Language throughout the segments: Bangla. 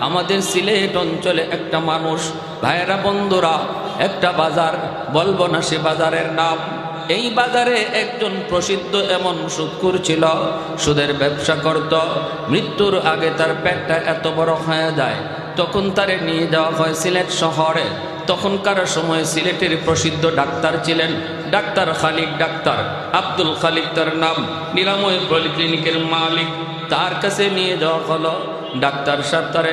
আমাদের সিলেট অঞ্চলে একটা মানুষ, ভাইয়েরা বন্ধুরা, একটা বাজার, বলবো না সে বাজারের নাম। এই বাজারে একজন প্রসিদ্ধ এমন সুদখোর ছিল, সুদের ব্যবসা করত। মৃত্যুর আগে তার পেটটা এত বড় হয়ে যায়, তখন তারে নিয়ে যাওয়া হয় সিলেট শহরে। তখনকার সময় সিলেটের প্রসিদ্ধ ডাক্তার ছিলেন ডাক্তার খালিক, ডাক্তার আব্দুল খালিক তার নাম, নিরাময় পলিক্লিনিকের মালিক। তার কাছে নিয়ে যাওয়া হলো। ডাক্তার সাহেব তারে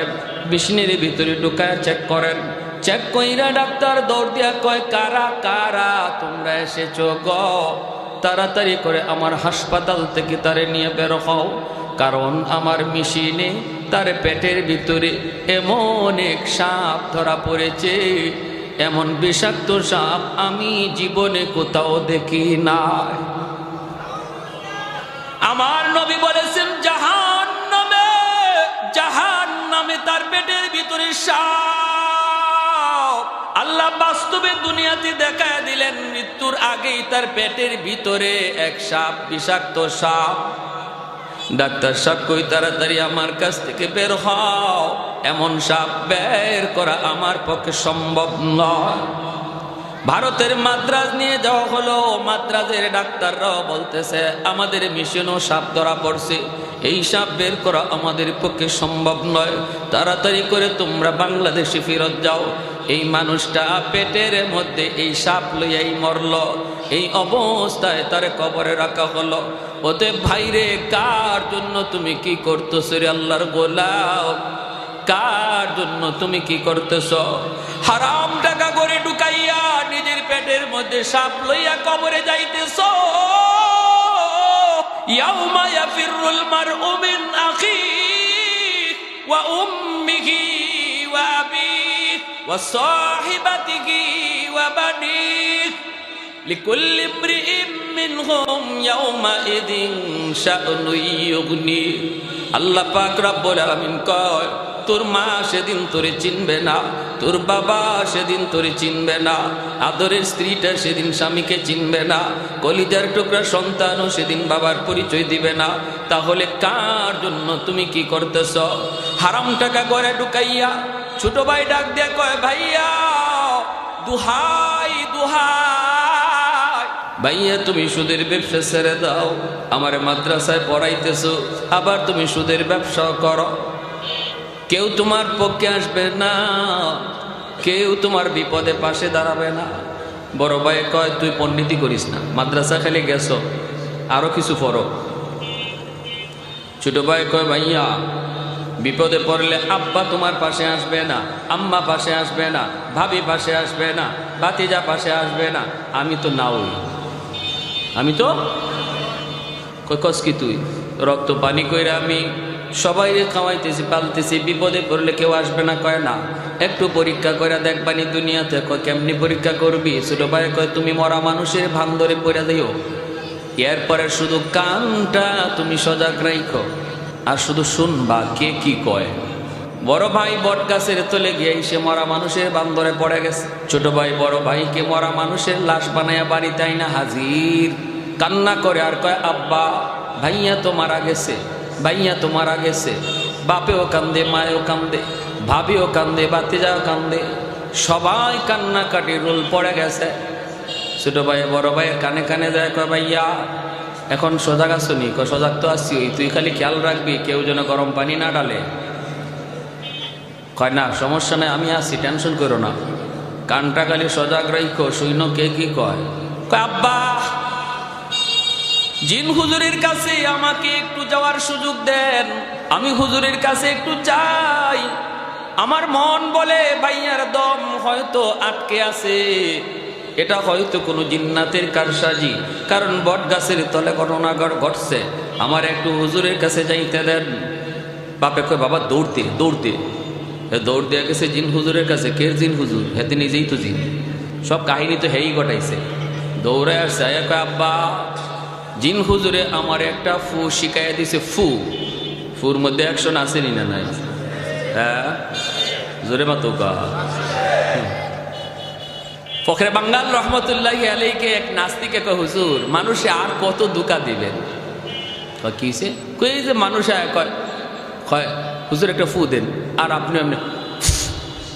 বিষ্ণের ভিতরে ঢুকায় চেক করেন। চেক কইরা ডাক্তার দৌড় দিয়া কয়, কারা কারা তোমরা এসেছো গো? তাড়াতাড়ি করে আমার হাসপাতাল থেকে তারে নিয়ে বের হও, কারণ আমার মেশিনে তার পেটের ভিতরে এমন এক সাপ ধরা পড়েছে, এমন বিষাক্ত সাপ আমি জীবনে কোথাও দেখি নাই। আমার নবী বলেছেন জাহান্নামে, জাহান্নামে তার পেটের ভিতরে সাপ। আল্লাহ বাস্তবে দুনিয়াতে দেখায় দিলেন, মৃত্যুর আগেই তার পেটের ভিতরে এক সাপ, বিষাক্ত সাপ। ডাক্তার সাহেব কই, তাড়াতাড়ি আমার কাছ থেকে বের হও, এমন সাপ বের করা আমার পক্ষে সম্ভব নয়। ভারতের মাদ্রাজ নিয়ে যাওয়া হলো। মাদ্রাজের ডাক্তাররাও বলতেছে আমাদের মিশনও সাপ ধরা পড়ছে, এই সাপ বের করা আমাদের পক্ষে সম্ভব নয়, তাড়াতাড়ি করে তোমরা বাংলাদেশে ফেরত যাও। এই মানুষটা পেটের মধ্যে এই সাপ লইয়াই মরল। এই অবস্থায় তার কবরে রাখা হলো। ওতে ভাইরে, কার জন্য তুমি কি করতেছো রে আল্লাহর গোলাম? কার জন্য তুমি কি করতেছ? হারাম টাকা করে ঢুকাইয়া নিজের পেটের মধ্যে সাপ লইয়া কবরে যাইতেছ। ইয়াউমা ইয়াফিরুল মারউ মিন আখিহি ওয়া উম্মিহি ওয়া আবিহি ওয়া সাহিবাতিহি ওয়া বানিহি লিকুল্লি ইমরিইম মিনহুম ইয়াউমাইযিন শা'নুন ইউগনি। আল্লাহ পাক রব্বুল আলামিন কয়, তোর মা সেদিন তোরে চিনবে না, তোর বাবা সেদিন তোরে চিনবে না, আদরের স্ত্রীটা সেদিন স্বামীকে চিনবে না, কলিজার টুকরা সন্তানও সেদিন বাবার পরিচয় দিবে না। তাহলে কার জন্য তুমি কি করতেছ? হারাম টাকা করে ঢুকাইয়া ছোট ভাই ডাক দিয়ে কয়, ভাইয়া দুহাই দুহাই, ভাইয়া তুমি সুদের ব্যবসা ছেড়ে দাও। আমার মাদ্রাসায় পড়াইতেছো, আবার তুমি সুদের ব্যবসাও করো। কেউ তোমার পক্ষে আসবে না, কেউ তোমার বিপদে পাশে দাঁড়াবে না। বড় ভাই কয়, তুই পণ্ডিতি করিস না, মাদ্রাসা খেলে গেছো, আরো কিছু পড়ো। ছোট ভাই কয়, ভাইয়া বিপদে পড়লে আব্বা তোমার পাশে আসবে না, আম্মা পাশে আসবে না, ভাবি পাশে আসবে না, ভাতিজা পাশে আসবে না, আমি তো নাওই, আমি তো কয়, কস কি তুই? রক্ত পানি কইরা আমি সবাই খাওয়াইতেছি, পালতেছি, বিপদে পড়লে কেউ আসবে না। কয় না, একটু পরীক্ষা করে দেখবানি দুনিয়াতে। কয় কেমনি পরীক্ষা করবি? ছোট ভাই কয়, তুমি মরা মানুষের ভান ধরে পড়ে দিও, এরপরে শুধু কানটা তুমি সজাগ রাখো আর শুধু শুনবা কে কি কয়। বড় ভাই বট গাছের তলে গিয়ে সে মরা মানুষের ভান ধরে পড়ে গেছে। ছোট ভাই বড় ভাইকে মরা মানুষের লাশ বানাইয়া বাড়িতে আইনা হাজির, কান্না করে আর কয়, আব্বা ভাইয়া তো মারা গেছে, ভাইয়া তো মারা গেছে। বাপেও কান্দে, মায়েও কান্দে, ভাবিও কান্দে, বাতিজাও কান্দে, সবাই কান্নাকাটি রোল পড়ে গেছে। ছোট ভাই বড় ভাইয়ের কানে কানে যায়, কয় ভাইয়া এখন সজাগ আছো নি? কয় সজাগ তো আসছি, তুই খালি খেয়াল রাখবি কেউ যেন গরম পানি না ডালে। কয় না সমস্যা নাই, আমি আসছি, টেনশন করো না, কানটা খালি সজাগ রাখো, শুইনো কে কি কয়। কয় আব্বা জিন হুজুরের কাছে আমাকে একটু যাওয়ার সুযোগ দেন, আমি হুজুরের কাছে একটু যাই। আমার মন বলে ভাইয়ার দম হয়তো আটকে আছে, এটা হয়তো কোনো জিন্নাতের কারসাজি, কারণ বট গাছের তলে ঘটনা ঘটছে, আমার একটু হুজুরের কাছে যাইতে দেন। বাপে কয়, বাবা দৌড়তে দৌড়তে দৌড় দিয়ে গেছে জিন হুজুরের কাছে। কে জিন হুজুর? হেতে নিজেই তো জিন, সব কাহিনী তো হেই ঘটাইছে। দৌড়ে আসছে, কয় আব্বা জিন হুজুরে আমার একটা ফু শিখাইয়া দিছে। ফুর মধ্যে অ্যাকশন আসেনি না নাই? হ্যাঁ জোরে মাতুকা। ফখরে বাঙ্গাল রহমতুল্লাহি আলাইহি এক নাস্তিকে কয়, হুজুর মানুষে আর কত ধোঁকা দিবেন? কিসে? কই যে মানুষ কয় হুজুর একটা ফু দেন, আর আপনি আপনি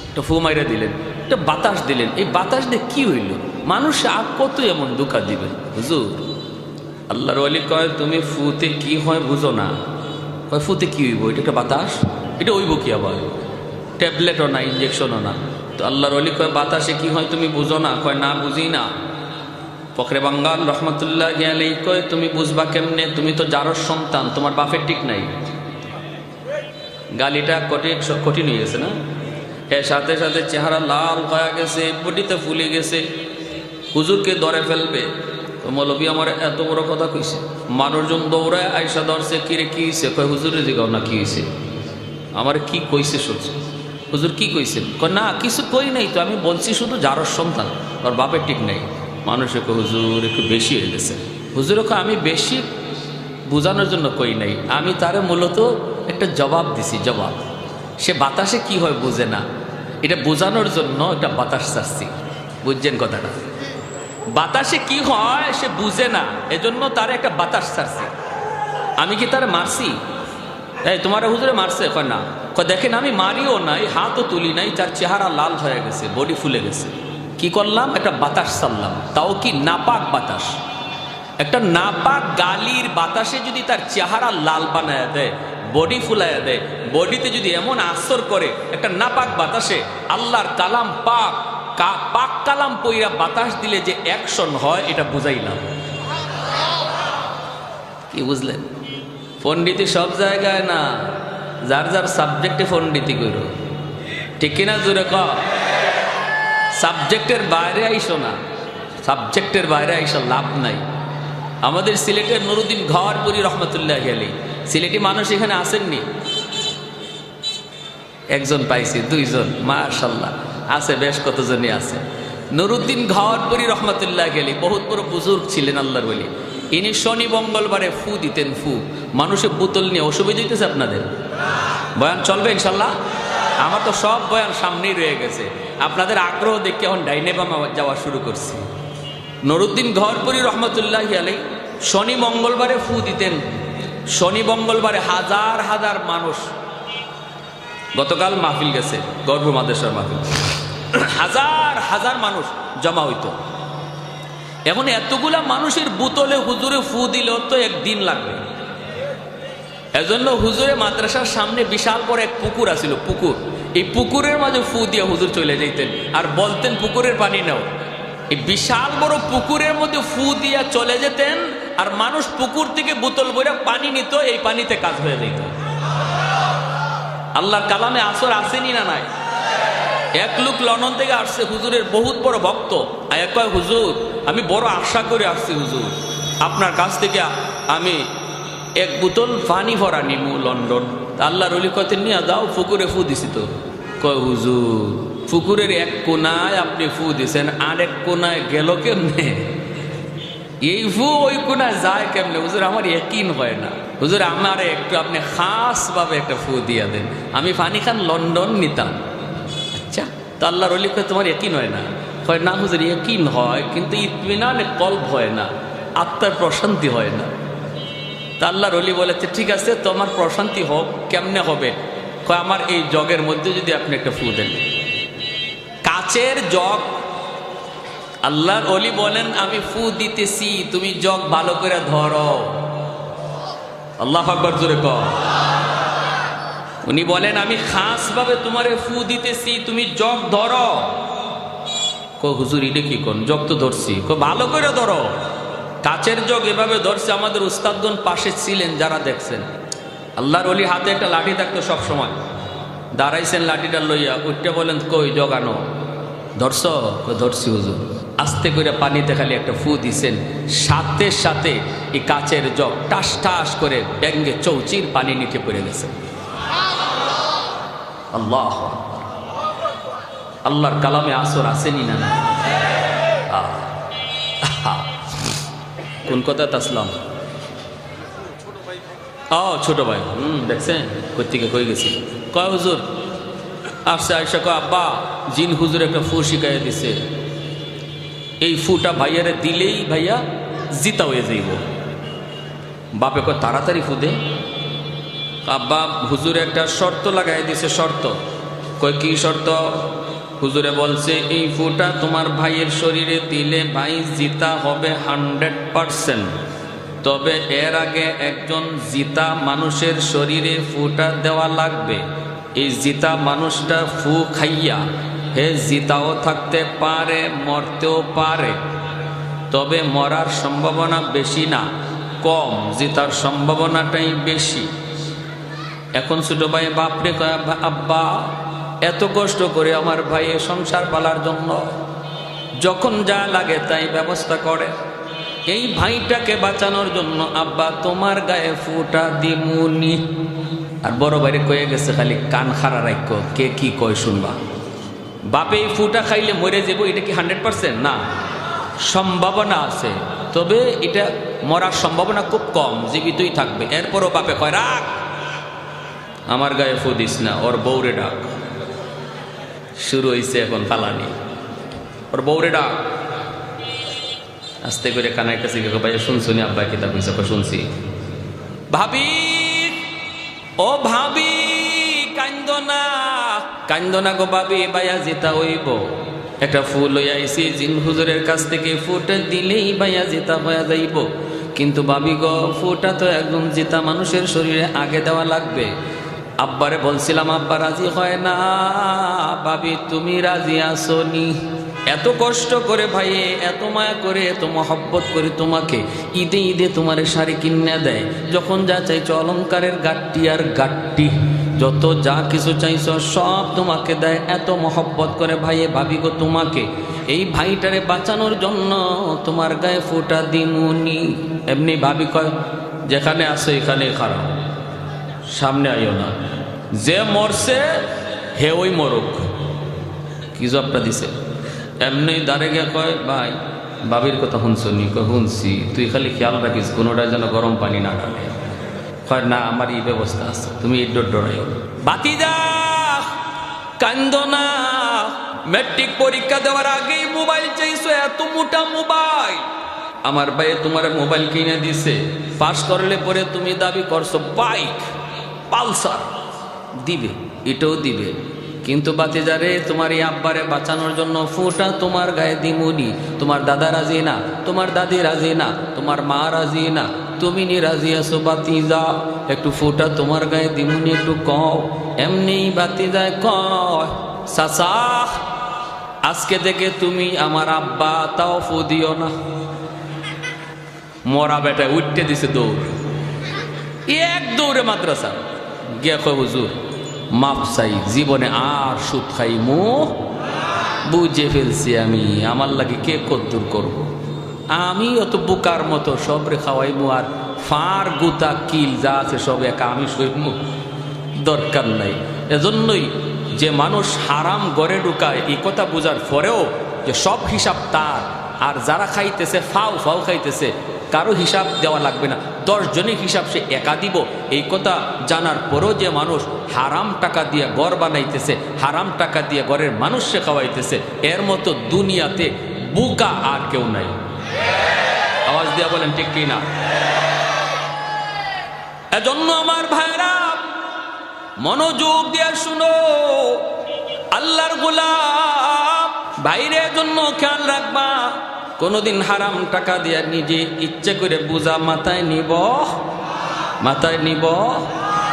একটা ফু মাইরা দিলেন, একটা বাতাস দিলেন। এই বাতাস দিয়ে কি হইল? মানুষ আর কত এমন দুঃখা দিবেন হুজুর? আল্লাহর ওয়ালি কয় তুমি ফুতে কি হয় বুঝো না। কয় ফুতে কি হইব? এটা একটা বাতাস, এটা হইব কি আবার? ট্যাবলেটও না, ইঞ্জেকশনও না। তো আল্লাহর ওয়ালি কয় বাতাসে কি হয় তুমি বুঝো না? কয় না, বুঝি না। ফখরে বাঙ্গাল রহমতুল্লাহ আলাইহি কয় তুমি বুঝবা কেমনে? তুমি তো জারর সন্তান, তোমার বাপের ঠিক নাই। গালিটা কঠিন হয়ে গেছে না? এর সাথে সাথে চেহারা লাল হয়ে গেছে, বডিতে ফুলে গেছে, হুজুরকে ধরে ফেলবে। তো মৌলবী আমার এত বড় কথা কইছে, মানুষজন দৌড়ায় আয়সা ধরছে, কিরে কি হয়েছে? কয় হুজুরে জিগাও না কি হয়েছে। আমার কি কইছে শুনছে? হুজুর কি কইছেন? কয় না কিছু কই নাই তো, আমি বলছি শুধু জারর সন্তান, ওর বাপের ঠিক নাই। মানুষে কয় হুজুর একটু বেশি হয়ে গেছে। হুজুর কয় আমি বেশি বোঝানোর জন্য কই নাই, আমি তারে মূলত একটা জবাব দিছি। জবাব, সে বাতাসে কি হয় বুঝে না, এটা বোঝানোর জন্য একটা বাতাস চাচ্ছি। বুঝছেন কথাটা? বাতাসে কি হয় সে বুঝে না, এজন্য তার একটা বাতাস ছাড়ছি। আমি কি তারে মারছি? এই তোমার হুজুরে মারছে? কয় না। কয় দেখেন আমি মারিও নাই, হাতও তুলি নাই, তার চেহারা লাল হয়ে গেছে, বডি ফুলে গেছে। কি করলাম? একটা বাতাস ছাড়লাম, তাও কি নাপাক বাতাস। একটা নাপাক গালির বাতাসে যদি তার চেহারা লাল বানায় দেয়, বডি ফুলাইয়া দেয়, বডিতে যদি এমন আসর করে একটা নাপাক বাতাসে, আল্লাহর কালাম পাক পাক কালাম পইরা বাতাস দিলে যে অ্যাকশন হয়, এটা বুঝাইলাম। কি বুঝলেন? পণ্ডিতি সব জায়গায় না, যার যার সাবজেক্টে পণ্ডিতি করো, ঠিক কিনা? জোরে ক। সাবজেক্টের বাইরে আইসো না, সাবজেক্টের বাইরে আইসো লাভ নাই। আমাদের সিলেটের নুরুদ্দিন ঘরপুরি রহমতুল্লাহ আলাইহি, সিলেটি মানুষ এখানে আসেননি? একজন পাইছি, দুইজন, মাশাআল্লাহ আছে, বেশ কতজনই আছে। নুরুদ্দিন ঘরপুরি রহমতুল্লাহ আলাইহি বহুত বড় বুজুর্গ ছিলেন, আল্লাহর ওলি। ইনি শনি মঙ্গলবারে ফু দিতেন। ফু মানুষের বোতল নিয়ে। অসুবিধা হইতেছে আপনাদের? বয়ান চলবে ইনশাল্লাহ? আমার তো সব বয়ান সামনেই রয়ে গেছে, আপনাদের আগ্রহ দেখে এখন ডাইনে বামা যাওয়া শুরু করছি। নুরুদ্দিন ঘরপুরি রহমতুল্লাহ আলাইহি শনি মঙ্গলবারে ফু দিতেন। শনি মঙ্গলবারে হাজার হাজার মানুষ, গতকাল মাহফিল গেছে, গর্ভ মাদ্রাসার মাহফিল, হাজার হাজার মানুষ জমা হইতো। এখন এতগুলা মানুষের বোতলে হুজুরে ফু দিলেও তো একদিন লাগবে। এজন্য হুজুরে মাদ্রাসার সামনে বিশাল বড় এক পুকুর আছিল, পুকুর। এই পুকুরের মাঝে ফু দিয়ে হুজুর চলে যাইতেন, আর বলতেন পুকুরের পানি নাও। এই বিশাল বড় পুকুরের মধ্যে ফু দিয়া চলে যেতেন, আর মানুষ পুকুর থেকে বোতল ভরে পানি নিত, এই পানিতে কাজ হয়ে যেত। আল্লাহর কালামে আসর আসেনি না নাই? এক লোক লন্ডন থেকে আসছে, হুজুরের বহুত বড় ভক্ত। আয়া কয় হুজুর আমি বড় আশা করে আসছি হুজুর, আপনার কাছ থেকে আমি এক বোতল পানি ভরা নিমু লন্ডন। আল্লাহর ওলি কয়তেন নিয়ে যাও, পুকুরে ফু দিছি তো। কয় হুজুর পুকুরের এক কোনায় আপনি ফু দিছেন, আর এক কোনায় গেল কেমনে? এই ফু ওই কোনায় যায় কেমনে? হুজুর আমার ইয়াকিন হয় না। হুজুর আমার একটু আপনি খাস ভাবে একটা ফু দিয়া দেন, আমি পানি খান লন্ডন নিতাম। আচ্ছা, তো আল্লাহর ওলি কয় তোমার ইয়াকিন হয় না? কয় না হুজুর ইয়াকিন হয়, কিন্তু ইতমিনানে কলব হয় না, আত্মার প্রশান্তি হয় না। তা আল্লাহর ওলি বলেছে ঠিক আছে, তোমার প্রশান্তি হোক, কেমনে হবে? কয় আমার এই জগের মধ্যে যদি আপনি একটা ফু দেন, কাচের জগ। আল্লাহর ওলি বলেন আমি ফু দিতেছি, তুমি জগ ভালো করে ধরো। আল্লাহু আকবার, জোরে কও। উনি বলেন আমি খাস ভাবে তোমারে ফু দিতেছি, তুমি জগ ধরো। কো হুজুর এটা কি কোন? জগ তো ধরছি। কো ভালো করে ধরো। কাচের জগ এভাবে ধরছে। আমাদের উস্তাদগণ পাশে ছিলেন যারা দেখছেন, আল্লাহর ওলি হাতে একটা লাঠি থাকতো সব সময়, দাঁড়াইছেন লাঠিটা লইয়া, উঠতে বলেন কই জগ আনো। ধরছ? ধরছি হুজুর। আস্তে করে পানিতে খালি একটা ফু দিছেন, সাথে সাথে এই কাচের জগ টাস টাস করে ব্যাঙ্গে চৌচির পানি নিচে পড়ে গেছে। আল্লাহ, আল্লাহর কালামে আসর আসেনি না? কোন কথা তাসলাম? ও ছোট ভাই, দেখছেন কোথেকে কই গেছি। কয় হুজুর আসছে, আয়সা কয় আব্বা জিন হুজুর একটা ফু শিখাইয়া দিছে, এই ফুটা ভাইয়ারে দিলেই ভাইয়া জিতা হয়ে যাইব। বাপে কয় তাড়াতাড়ি ফু দে। আব্বা হুজুরে একটা শর্ত লাগাই দিছে। শর্ত কয় কি শর্ত? হুজুরে বলছে এই ফুটা তোমার ভাইয়ের শরীরে দিলে ভাই জিতা হবে 100%। তবে এর আগে একজন জিতা মানুষের শরীরে ফুটা দেওয়া লাগবে। এই জিতা মানুষটা ফু খাইয়া হে জিতাও থাকতে পারে, মরতেও পারে, তবে মরার সম্ভাবনা বেশি না, কম, জিতার সম্ভাবনাটাই বেশি। এখন ছোট ভাই বাপরে কয় আব্বা এত কষ্ট করে আমার ভাইয়ের সংসার পালার জন্য যখন যা লাগে তাই ব্যবস্থা করে, এই ভাইটাকে বাঁচানোর জন্য আব্বা তোমার গায়ে ফুটা দিমুনি। আর বড় ভাইরে কয়ে গেছে খালি কান খাড়া রাখো, কে কি কয় শুনবা। বাপে এই ফুটা খাইলে মরে যাবো এটা কি 100%? না, সম্ভাবনা আছে, তবে এটা মরার সম্ভাবনা খুব কম, জীবিতই থাকবে। এরপরও বাপে কয় রাখ, আমার গায়ে ফু দিস না, ওর বউরে ডাক। শুরু হয়েছে এখন ফালানি, ওর বউরে ডাক। আস্তে করে কানাই কাছে ভাই শুনছুনি আব্বা কিতাব হয়েছে? শুনছি। ভাবি, ও ভাবি কান্দনা, কান্দনা গো ভাবি, বাইয়া জিতা হইব। একটা ফুল হইয়া আইসি জিন হুজুরের কাছ থেকে, ফুটা দিলেই বাইয়া জিতা হইয়া যাইব। কিন্তু ভাবি গো ফুটা তো একদম জিতা মানুষের শরীরে আগে দেওয়া লাগবে। আব্বারে বলছিলাম, আব্বা রাজি হয় না। ভাবি তুমি রাজি আসনি? এত কষ্ট করে ভাইয়ে, এত মায়া করে, এত মহব্বত করে তোমাকে ঈদে ঈদে তোমার শাড়ি কিনে দেয়, যখন যা চাইছো অলংকারের গাট্টি আর গাট্টি, যত যা কিছু চাইছো সব তোমাকে দেয়, এত মহব্বত করে ভাইয়ে। ভাবি গো তোমাকে এই ভাইটারে বাঁচানোর জন্য তোমার গায়ে ফোঁটা দিমুনি। এমনি ভাবি কয় যেখানে আসো এখানে খারাপ, সামনে আইও না, যে মরছে হে ওই মরুক। কি জবটা দিছে? এমনি দাঁড়ে গিয়ে কয় ভাই বাবির কথা শুনছনি? কয় শুনছি। তুই খালি খেয়াল রাখিস কোনোটা যেন গরম পানি না ডালে। কয় না, আমার এই ব্যবস্থা আছে, তুমি এই ডরাইও। বাতিজা কান্দো না, ম্যাট্রিক পরীক্ষা দেওয়ার আগেই মোবাইল চাইছো, এত মোটা মোবাইল। আমার ভাই তোমার মোবাইল কিনে দিছে, পাস করলে পরে তুমি দাবি করছো বাইক পালসার দিবে, এটাও দিবে। কিন্তু বাতিজারে তোমার এই আব্বারে বাঁচানোর জন্য ফুটা তোমার গায়ে দিমুনি। তোমার দাদা রাজি না, তোমার দাদি রাজি না, তোমার মা রাজি না, তুমি নি রাজি আছো বাতিজা, একটু ফুটা তোমার গায়ে দিমুনি, একটু কও। এমনি বাতিজায় কয় চাচা আজকে থেকে তুমি আমার আব্বা, তাও ফু দিও না। মরা বেটা উঠতে দিছে দৌড়, এক দৌড়ে মাদ্রাসা গিয়া কয় হুজুর মাপ চাই, জীবনে আর সুদ খাইমু, বুঝে ফেলছি আমি, আমার লাগে কে কদ্দুর করবো, আমি অত বুকার মতো সবরে খাওয়াইমু, আর ফার গুতা কিল যা আছে সব একা আমি সইমু, দরকার নাই। এজন্যই যে মানুষ হারাম গড়ে ঢুকায় এই কথা বোঝার পরেও যে সব হিসাব তার, আর যারা খাইতেছে ফাও ফাও খাইতেছে কারো হিসাব দেওয়া লাগবে না, 10 জনের হিসাব সে একা দিব, এই কথা জানার পরও যে মানুষ হারাম টাকা দিয়ে ঘর বানাইতেছে, হারাম টাকা দিয়ে ঘরের মানুষ সে খাওয়াইতেছে, এর মতো দুনিয়াতে বুকা আর কেউ নাই। আওয়াজ দিয়া বলেন ঠিক কি না? এজন্য আমার ভাইরা মনোযোগ দিয়ে শুনো, আল্লাহর গোলাম বাইরের জন্য খেয়াল রাখবা, কোনোদিন হারাম টাকা দিয়ে নিজে ইচ্ছে করে বোঝা মাথায় নিব।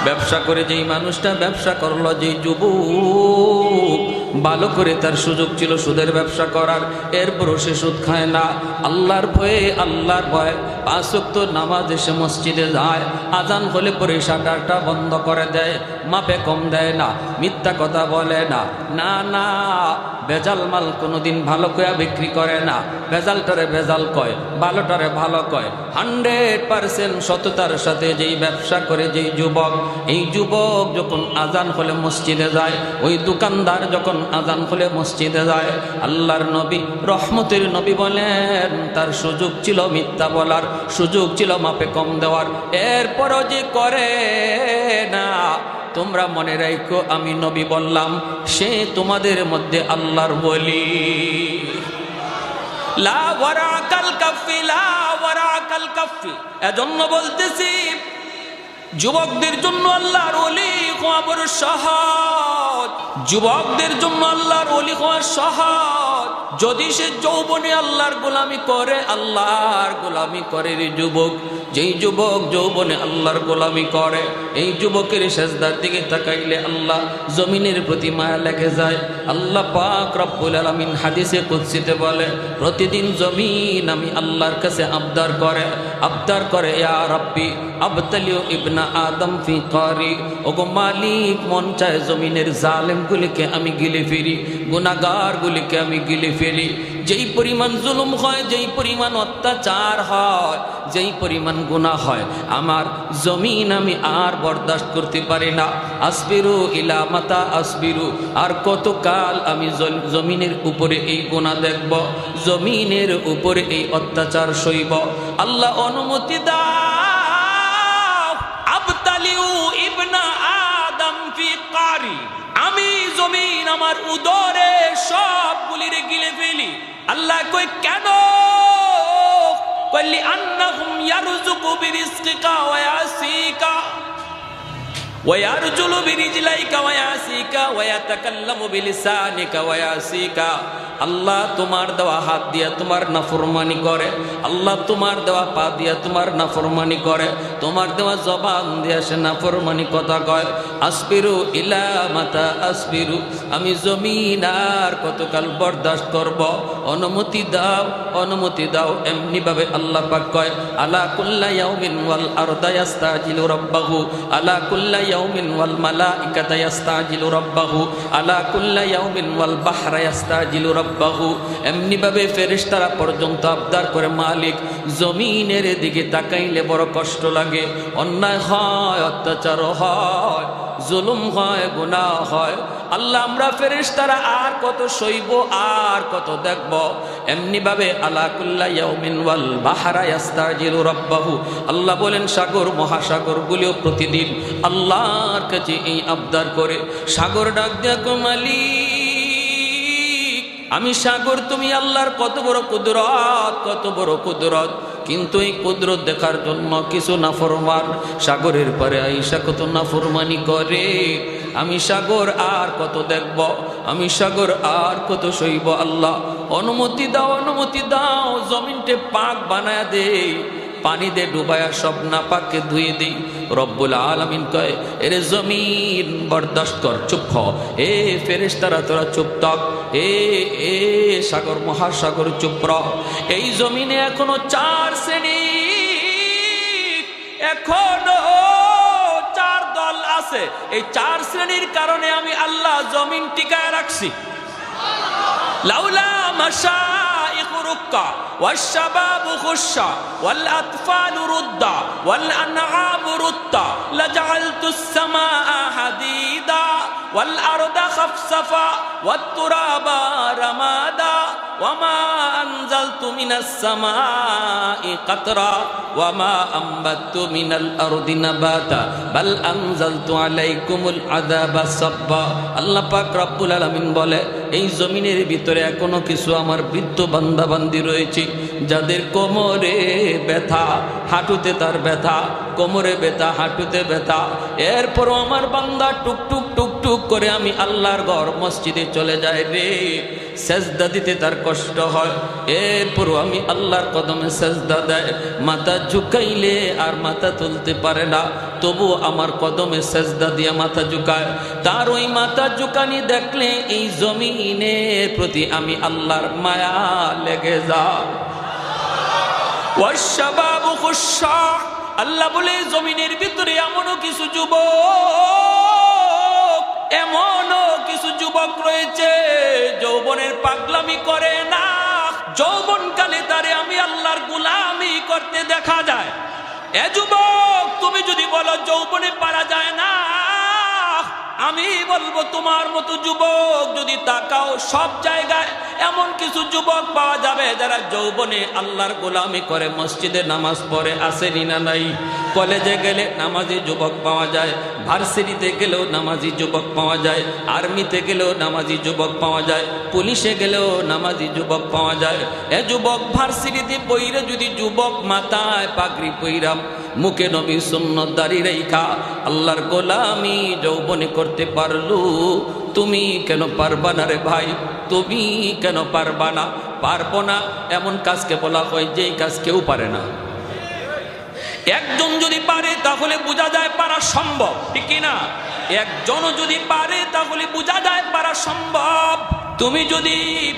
ব্যবসা করে যেই মানুষটা ব্যবসা করলো, যেই যুবক ভালো করে তার সুযোগ ছিল সুদের ব্যবসা করার, এরপরও সে সুদ খায় না, আল্লাহর ভয়ে 5 ওয়াক্ত নামাজ এসে মসজিদে যায়, আজান হলে পরে শাটারটা বন্ধ করে দেয়, মাপে কম দেয় না, মিথ্যা কথা বলে না, না ভেজাল মাল কোনোদিন ভালো করে বিক্রি করে না, ভেজালটারে ভেজাল কয়, ভালোটারে ভালো কয়। 100% সততার সাথে যেই ব্যবসা করে যেই যুবক, এই যুবক যখন আজান হলে মসজিদে যায়, ওই দোকানদার যখন আজান হলে মসজিদে যায়, আল্লাহর নবী রহমতের নবী বলেন তার সুযোগ ছিল মিথ্যা বলার, সুযোগ ছিল মাপে কম দেওয়ার, এরপরও যে করে না, তোমরা মনে রাখো আমি নবী বললাম, সে তোমাদের মধ্যে আল্লাহর ওলি। লা ওয়ারাকাল কাফি, লা ওয়ারাকাল কাফি। এজন্য বলতেছি যুবকদের জন্য আল্লাহর ওলি হওয়া বড় সহজ, যুবকদের জন্য আল্লাহর ওলি হওয়া সহজ। যদি সে যৌবনে আল্লাহর গোলামি করে, আল্লাহর গোলামি করে রে যুবক, যেই যুবক যৌবনে আল্লাহর গোলামি করে, এই যুবকের সেজদার দিকে তাকাইলে আল্লাহ জমিনের প্রতি মায়া লেগে যায়। আল্লাহ পাক রব্বুল আলামিন হাদিসে কুদসিতে বলে, প্রতিদিন জমিন আমি আল্লাহর কাছে আবদার করে ইয়া রাব্বি আবতালিউ ইবনা আদম ফি কারি, ওগো মালিক মন চায় জমিনের জালেমগুলিকে আমি গিলে ফেলি, গুনাহগারগুলিকে আমি গিলে ফেলি। যেই পরিমাণ জুলুম হয়, যেই পরিমাণ অত্যাচার হয়, যেই পরিমাণ গুনাহ হয়, আমার জমিন আমি আর বরদাস্ত করতে পারি না। আসবিরু ইলা মাতা আসবিরু, আর কতকাল আমি জমিনের উপরে এই গুনাহ দেখব, জমিনের উপরে এই অত্যাচার সইব। আল্লাহ অনুমতি দাও, আবতালিউ ইবনা আদম ফি কারি, আমি জমিন আমার উদরে সবগুলিরে গিলে ফেলি। আল্লাহ কই কেন? কইলি আন্নাহুম ইয়ারযুকু বিরিজকিকা ওয়া ইয়াসিকা ওয়া ইয়ারজুলু বিরিজলাইকা ওয়া ইয়াসিকা ওয়া ইয়াতাকাল্লামু বিলিসানিকা ওয়া ইয়াসিকা। আল্লাহ তোমার দেওয়া হাত দিয়া তোমার নাফরমানি করে, আল্লাহ তোমার দেওয়া পা দিয়া তোমার নাফরমানি করে, তোমার দেওয়া জবান দিয়া সে নাফরমানি কথা কয়। আসবিরু ইলা মাতা আসবিরু, আমি জমিন আর কতকাল বরদাস্ত করব, অনুমতি দাও, অনুমতি দাও। এমনি ভাবে আল্লাহ পাক কয়, আলা কুল্লা ইয়াউমিন ওয়াল আরদা ইয়াস্তাজিলু রাব্বাহু, আলা কুল্লা ইয়াউমিন ওয়াল মালাইকাতু ইয়াস্তাজিলু রাব্বাহু, আলা কুল্লা ইয়াউমিন ওয়াল বাহরা ইয়াস্তাজিলু রাব্বাহু। এমনি ভাবে ফেরেশতারা পর্যন্ত আবদার করে, মালিক জমিনের দিকে তাকাইলে বড় কষ্ট লাগে, অন্যায় হয়, অত্যাচার হয়, জুলুম হয়, গুনাহ হয়। আল্লাহ আমরা ফেরেশতারা আর কত সইব, আর কত দেখব। এমনি ভাবে আলা কুল্লা ইয়াউমিন ওয়াল বাহরা ইয়াস্তাজিলু রাব্বাহু, আল্লাহ বলেন সাগর মহাসাগর গুলিও প্রতিদিন আল্লাহর কাছে এই আবদার করে। সাগর ডাক দিয়া কো, মালিক আমি সাগর, তুমি আল্লাহর কত বড় কুদরত, কত বড় কুদরত, কিন্তু এই কুদরত দেখার জন্য কিছু নাফরমান সাগরের পারে আইসা কত নাফরমানি করে। আমি সাগর আর কত দেখব, আমি সাগর আর কত সইব। আল্লাহ অনুমতি দাও, অনুমতি দাও, জমিনটে পাক বানায়া দে, পানি দে ডুবায়া সব নাপাককে ধুয়ে দিই। রব্বুল আলামিন কয়, এরে জমিন বরদাস্ত কর, চুপ হ। এ ফেরেশতারা তোরা চুপ থাক, এ সাগর মহাসাগর চুপ রহ। এই জমিনে এখনো 4 শ্রেণী, এখনো 4 দল আছে। এই 4 শ্রেণীর কারণে আমি আল্লাহ জমিন টিকায় রাখছি। লাউলা মাশাইখ রুক্কা والشباب خشا والأطفال ردا والأنعام ردا لجعلت السماء حديدا والأرض خفصفا والتراب رمادا وما أنزلت من السماء قطرا وما أنبت من الأرض نباتا بل أنزلت عليكم العذاب صبا। আল্লাহ পাক রব্বুল আলামিন বলে, এই জমিনের ভিতরে এখনো কিছু আমার বৃদ্ধ বান্দা বান্দি রয়েছে, যাদের কোমরে ব্যথা, হাঁটুতে তার ব্যথা, কোমরে ব্যথা, হাঁটুতে ব্যথা। এরপরও আমার বান্দা টুকটুক টুকটুক করে আমি আল্লাহর ঘর মসজিদে চলে যায় রে, সেজদা দিতে তার কষ্ট হয়। এরপরও আমি আল্লাহর কদমে সেজদা দেয়, মাথা ঝুঁকাইলে আর মাথা তুলতে পারে না, তবু আমার কদমে সেজদা দিয়ে মাথা ঝুঁকায়। তার ওই মাথা ঝুঁকানি দেখলে এই জমিনের প্রতি আমি আল্লাহর মায়া লেগে যায়। ওয়াশবাবু খুশা, আল্লাহ বলে জমিনের ভিতরে এমনও কিছু যুবক, এমনও কিছু যুবক রয়েছে যৌবনের পাগলামি করে না, যৌবনকালে তারে আমি আল্লাহর গোলামি করতে দেখা যায়। এ যুবক, তুমি যদি বলো যৌবনে পারা যায় না, আমি বলবো তোমার মতো যুবক যদি তাকাও সব জায়গায় এমন কিছু যুবক পাওয়া যাবে যারা যৌবনে আল্লাহর গোলামি করে, মসজিদে নামাজ পড়ে, আসেনি না নাই? কলেজে গেলে নামাজি যুবক পাওয়া যায়, ভার্সিটিতে গেলেও নামাজি যুবক পাওয়া যায়, আর্মিতে গেলেও নামাজি যুবক পাওয়া যায়, পুলিশে গেলেও নামাজি যুবক পাওয়া যায়। এ যুবক ভার্সিটিতে পইরে যদি যুবক মাথায় পাগড়ি পইরাম মুখে নবী সুন্নত দাড়ি রেখা আল্লাহর গোলামি যৌবনে করতে পারলু, তুমি কেন পারবা না রে ভাই? তুমি কেন পারবা না? পারবো না এমন কাজকে বলা হয় যেই কাজ কেউ পারে না। একজন যদি পারে তাহলে বোঝা যায় পারা সম্ভব, ঠিক না? একজনও যদি পারে তাহলে বোঝা যায় পারা সম্ভব। তুমি যদি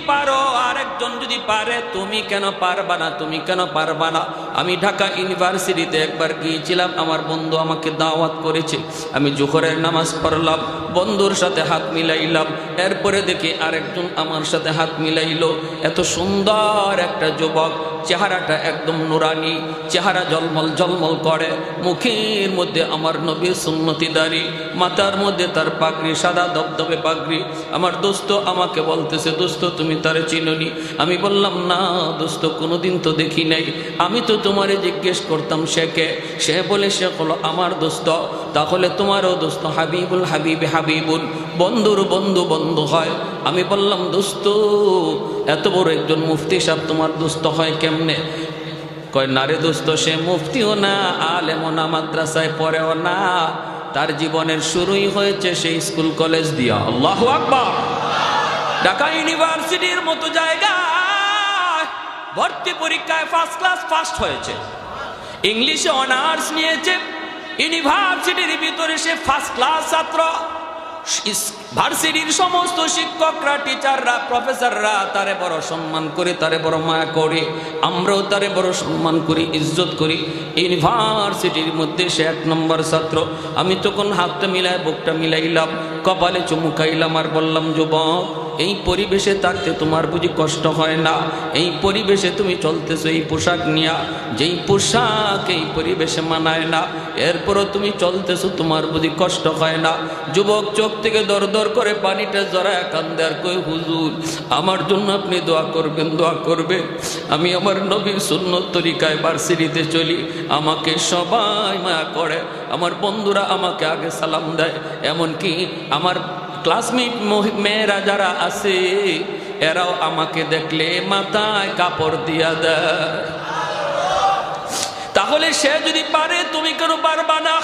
পারো আর একজন যদি পারে, তুমি কেন পারবা না? তুমি কেন পারবা না? আমি ঢাকা ইউনিভার্সিটিতে একবার গিয়েছিলাম, আমার বন্ধু আমাকে দাওয়াত করেছে, আমি জোহরের নামাজ পড়লাম, বন্ধুর সাথে হাত মিলাইলাম, এরপরে দেখি আরেকজন আমার সাথে হাত মিলাইলো। এত সুন্দর একটা যুবক, চেহারাটা একদম নুরানি, চেহারা জলমল জলমল করে, মুখের মধ্যে আমার নবীর সুন্নতি দাড়ি, মাথার মধ্যে তার পাগড়ি, সাদা দবদবে পাগড়ি। আমার দোস্ত আমাকে বলতেছে, দোস্ত তুমি তারে চিনোনি? আমি বললাম না দোস্ত, কোনোদিন তো দেখি নাই। আমি তো তোমারে জিজ্ঞেস করতাম সে কে? সে বলে সে হলো আমার দোস্ত। তাহলে তোমারও দোস্ত হাবিবুল হাবিবে হাবিবুল, বন্ধুর বন্ধু বন্ধু হয়। আমি বললাম দোস্ত, এত বড় একজন মুফতি সাহেব তোমার দোস্ত হয় কেমনে? কয় না রে দোস্ত, সে মুফতিও না, আলেমও না, মাদ্রাসায় পড়েও না, তার জীবনের শুরুই হয়েছে সেই স্কুল কলেজ দিয়া। আল্লাহু আকবার। ঢাকা ইউনিভার্সিটির মতো জায়গায় ভর্তি পরীক্ষায় ফার্স্ট ক্লাস ফার্স্ট হয়েছে, ইংলিশে অনার্স নিয়েছে, ইউনিভার্সিটির ভিতরে সে ফার্স্ট ক্লাস ছাত্র। ভার্সিটির সমস্ত শিক্ষকরা, টিচাররা, প্রফেসররা তারে বড় সম্মান করে, তারে বড় মায়া করে, আমরাও তারে বড় সম্মান করি, ইজ্জত করি। ইউনিভার্সিটির মধ্যে সে 1 নম্বর ছাত্র। আমি তখন হাতটা মিলাই, বুকটা মিলাইলাম, কপালে চুমুকাইলাম আর বললাম, যুবক, এই পরিবেশে থাকতে তোমার বুঝি কষ্ট হয় না? এই পরিবেশে তুমি চলতেছো এই পোশাক নিয়া, যেই পোশাক এই পরিবেশে মানায় না, এরপরও তুমি চলতেছো, তোমার বুঝি কষ্ট হয় না? যুবক চোখ থেকে দর দর করে পানিটা জড়ায় কান্দে আর কই, হুজুর আমার জন্য আপনি দোয়া করবেন, দোয়া করবে। আমি আমার নবীর সুন্নত তরিকায় ভার্সিটিতে চলি, আমাকে সবাই মায়া করে, আমার বন্ধুরা আমাকে আগে সালাম দেয়, এমনকি আমার ক্লাসমেট মেয়েরা যারা আছে এরাও আমাকে দেখলে মাথায় কাপড় দিয়া দেয়। তাহলে সে যদি পারে, তুমি কেন পারবা না?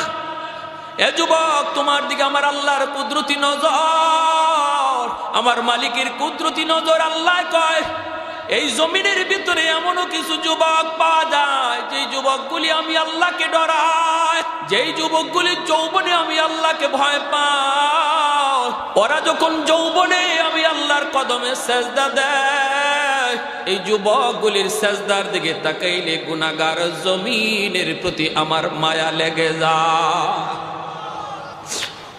এ যুবক, তোমার দিকে আমার আল্লাহর কুদরতি নজর, আমার মালিকের কুদরতি নজর। আল্লাহ কয়, এই জমিনের ভিতরে এমনও কিছু যুবক পাওয়া যায় যেই যুবকগুলি আমি আল্লাহকে ডরায়, যেই যুবকগুলি যৌবনে আমি আল্লাহকে ভয় পাই। ওরা যখন যৌবনে আমি আল্লাহর কদমে সেজদা দেয়, এই যুবকগুলির সেজদার দিকে তাকাইলে গুনাহগার জমিনের প্রতি আমার মায়া লেগে যায়।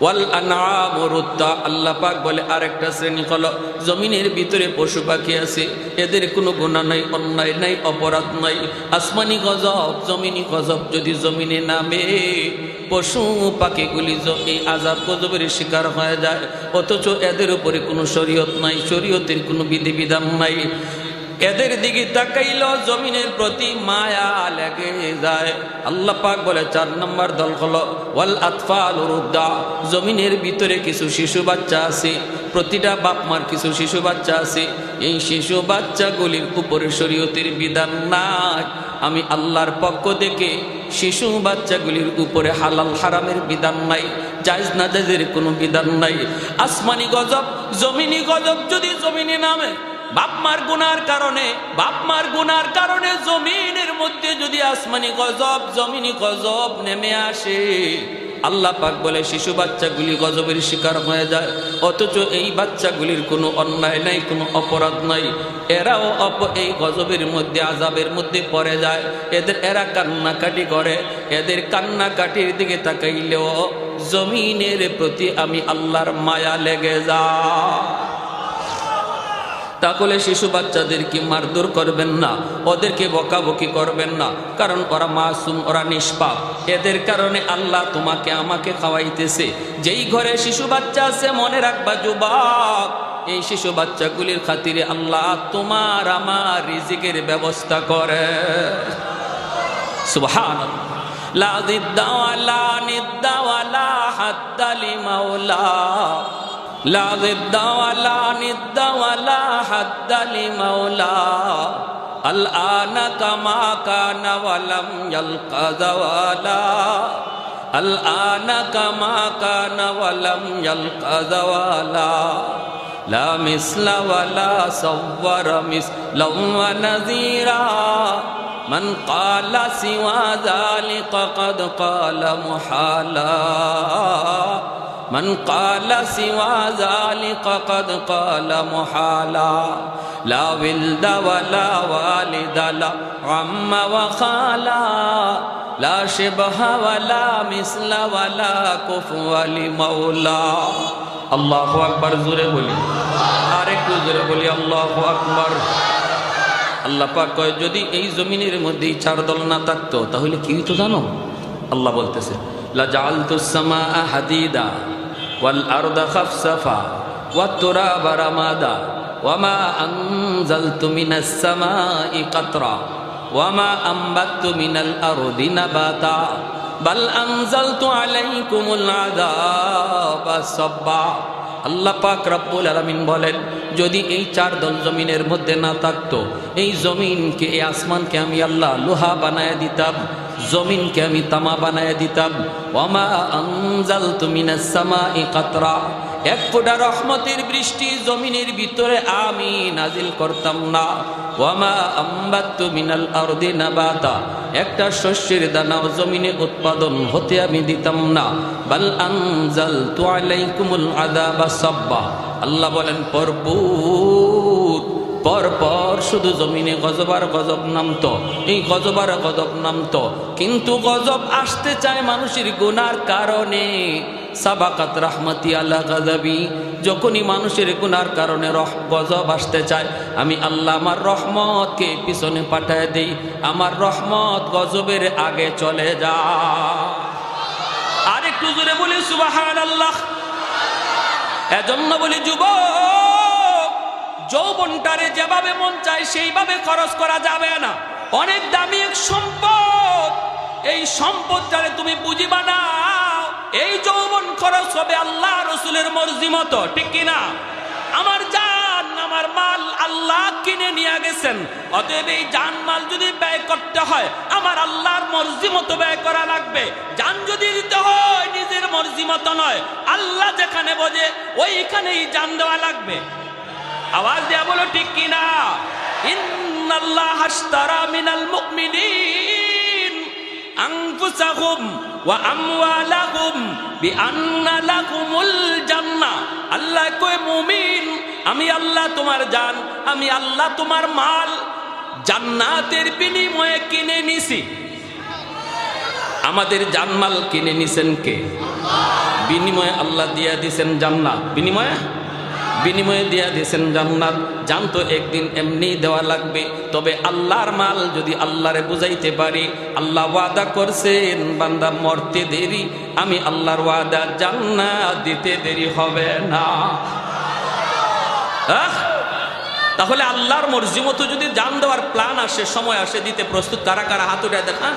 ওয়াল আনআম রুদ্দা, আল্লাহ পাক বলে আরেকটা শ্রেণী হলো জমিনের ভিতরে পশু পাখি আছে, এদের কোনো গুনাহ নাই, অন্যায় নাই, অপরাধ নাই। আসমানি গজব, জমিনি গজব যদি জমিনে নামে, পশু পাখিগুলি এই আযাব গজবের শিকার হয়ে যায়, অথচ এদের উপরে কোনো শরীয়ত নাই, শরীয়তের কোনো বিধিবিধান নাই। এদের দিকে তাকাইল জমিনের প্রতি মায়া লেগে যায়। আল্লাহ পাক বলে 4 নম্বর দল হলো ওয়াল আতফাল রুদ্দা, জমিনের ভিতরে কিছু শিশু বাচ্চা আছে, প্রতিটা বাপ মার কিছু শিশু বাচ্চা আছে, এই শিশু বাচ্চাগুলির উপরে শরীয়তের বিধান নাই। আমি আল্লাহর পক্ষ থেকে শিশু বাচ্চাগুলির উপরে হালাল হারামের বিধান নাই, জায়েজ না জায়েজের কোনো বিধান নাই। আসমানি গজব, জমিনি গজব যদি জমিনে নামে, বাপ মার গুনার কারণে জমিনের মধ্যে যদি আসমানি গজব, জমিনি গজব নেমে আসে, আল্লাহ পাক বলে শিশু বাচ্চাগুলি গজবের শিকার হয়ে যায়, অথচ এই বাচ্চাগুলির কোনো অন্যায় নাই, কোনো অপরাধ নাই, এরাও এই গজবের মধ্যে, আযাবের মধ্যে পড়ে যায়। এরা কান্নাকাটি করে, এদের কান্নাকাটির দিকে তাকাইলেও জমিনের প্রতি আমি আল্লাহর মায়া লেগে যায়। তাহলে শিশু বাচ্চাদেরকে মারধর করবেন না, ওদেরকে বকাবকি করবেন না, কারণ ওরা মাসুম, ওরা নিষ্পাপ। এদের কারণে আল্লাহ তোমাকে আমাকে খাওয়াইতেছে। যেই ঘরে শিশু বাচ্চা আছে, মনে রাখবা যুবক, এই শিশু বাচ্চাগুলির খাতিরে আল্লাহ তোমার আমার রিজিকের ব্যবস্থা করে। সুবহানাল্লাহ। লা জিদ্দা ওয়ালা নিদ্দা ওয়ালা হাদ্দা লিমাওলা, লা জিদ্দা ওয়ালা নিদ্দা ওয়ালা হাদ্দা লিমাওলা, الآن كما كان ولم يلق زوالا الآن كما كان ولم يلق زوالا لا مثل ولا صور مثلا ونذيرا من قال سوى ذلك قد قال محالا من قال سوى ذلك قد قال محالا لا ولد ولا والد لا عم وخالا لا شبه ولا مثل ولا كفوا لمولا আল্লাহু আকবার জোরে বলি আর একটু জোরে বলি আল্লাহু আকবার আল্লাহ পাক কয় যদি এই জমিনের মধ্যে চার দল না থাকতো তাহলে কি হতো জানো আল্লাহ বলতেছে লা জাআলতুস সামাআ হাদিদা ওয়াল আরদা খাফসাফা ওয়াত তুরাবা রামাদা ওয়ামা আনজালতু মিনাস সামাই কাতরা ওয়ামা আনবাতু মিনাল আরদি নাবাতা বাল আনজালতু আলাইকুমুল আযাবা সাব্বা আল্লাহ পাক রব্বুল আলামিন বলেন যদি এই চার দল জমিনের মধ্যে না থাকতো এই জমিনকে এই আসমানকে আমি আল্লাহ লোহা বানায় দিতাম জমিনকে আমি তামা বানায় দিতাম ওয়ামা আনজালতু মিনাস সামাই কাতরা এক ফোঁটা রহমতের বৃষ্টি জমিনের ভিতরে আমি নাজিল করতাম না ওয়ামা আম্বাতু মিনাল আরদি নাবাতা একটা শস্যের দানাও জমিনে উৎপাদন হতে আমি দিতাম না বাল আনজালতু আলাইকুমুল আযাবা সাব্বা আল্লাহ বলেন পরপর শুধু জমিনে গজব আর গজব নামতো এই গজব আর গজব নামতো কিন্তু গজব আসতে চায় মানুষের গুনার কারণে সাবাকাত রাহমাতি আলা গাযাবি যখনই মানুষের গুনার কারণে গজব আসতে চায় আমি আল্লাহ আমার রহমতকে পিছনে পাঠায় দেই আমার রহমত গজবের আগে চলে যায় আর একটু জোরে বলি সুবহানাল্লাহ এজন্য বলি যুবক যৌবনটারে যেভাবে মন চায় সেইভাবে খরচ করা যাবে না অনেক দামি এক সম্পদ এই সম্পদটারে তুমি বুঝিবা না এই যৌবন খরচ হবে আল্লাহ রাসূলের মর্জি মতো ঠিক কি না আমার জান আমার মাল আল্লাহ কিনে নিয়ে গেছেন অতএব এই জান মাল যদি ব্যয় করতে হয় আমার আল্লাহর মর্জি মতো ব্যয় করা লাগবে জান যদি দিতে হয় নিজের মর্জি মতো নয় আল্লাহ যেখানে বোঝে ওইখানেই জান দেওয়া লাগবে আওয়াজ দিয়া বলো ঠিক কি না ইন্নাল্লাহ আশতারা মিনাল মুমিনিন আনফুসাহুম ওয়া আমওয়ালাহুম বিআন্না লাহুমুল জান্নাহ আল্লাহ কয় মুমিন আমি আল্লাহ তোমার জান আমি আল্লাহ তোমার মাল জান্নাতের বিনিময়ে কিনে নিছি আমাদের জানমাল কিনে নিছেন কে বিনিময়ে আল্লাহ দিয়া দিবেন জান্নাত বিনিময়ে দিয়া দিয়েছেন জান্নাত জানতো একদিন এমনি দেওয়া লাগবে তবে আল্লাহর মাল যদি আল্লাহরে বুঝাইতে পারি আল্লাহ ওয়াদা করছেন বান্দা মরতে দেরি আমি আল্লাহর ওয়াদা জান্নাত দিতে দেরি হবে না তাহলে আল্লাহর মর্জি মতো যদি জান দেওয়ার প্ল্যান আসে সময় আসে দিতে প্রস্তুত কারা কারা হাত উঠে দেখা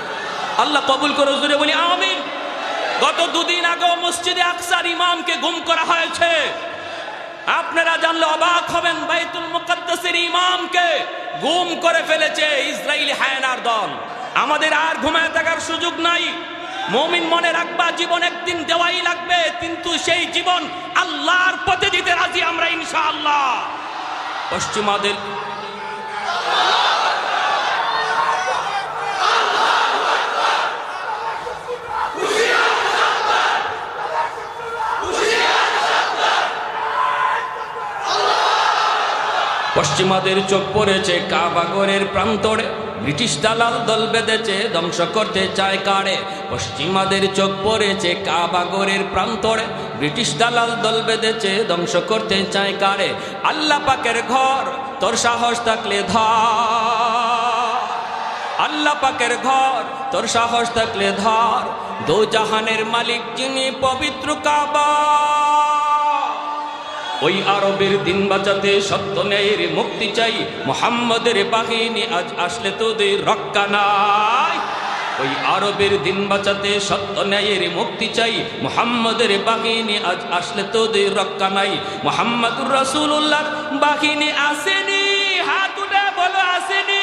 আল্লাহ কবুল করে জুড়ে বলি আমিন গত দুদিন আগে মসজিদে আকসার ইমামকে গুম করা হয়েছে আপনারা জানলে অবাক হবেন বাইতুল মুকাদ্দাসের ইমামকে গুম করে ফেলেছে ইসরাইলি হায়নার দল আমাদের আর ঘুমায় থাকার সুযোগ নাই মুমিন মনে রাখবা জীবন একদিন দেওয়াই লাগবে কিন্তু সেই জীবন আল্লাহর পথে দিতে রাজি আমরা ইনশাআল্লাহ পশ্চিমাদের পশ্চিমাদের চোখ পড়েছে কাবাগরের প্রান্তরে ব্রিটিশ দালাল দল বেঁধেছে ধ্বংস করতে চায় কারে পশ্চিমাদের চোখ পড়েছে কাবাগরের প্রান্তরে ব্রিটিশ দালাল দল বেঁধেছে ধ্বংস করতে চায় কারে আল্লাহ পাকের ঘর তোর সাহস থাকলে ধর আল্লাহ পাকের ঘর তোর সাহস থাকলে ধর দো জাহানের মালিক যিনি পবিত্র কাবা ওই আরবের দিন বাঁচাতে সত্য ন্যায়ের মুক্তি চাই মুহাম্মদের বাহিনী আজ আসলে তোদের রক্ষা নাই ওই আরবের দিন বাঁচাতে সত্য ন্যায়ের মুক্তি চাই মুহাম্মদের বাহিনী আজ আসলে তোদের রক্ষা নাই মুহাম্মদুর রাসূলুল্লাহর বাহিনী আসেনি হাত উঠে বলো আসেনি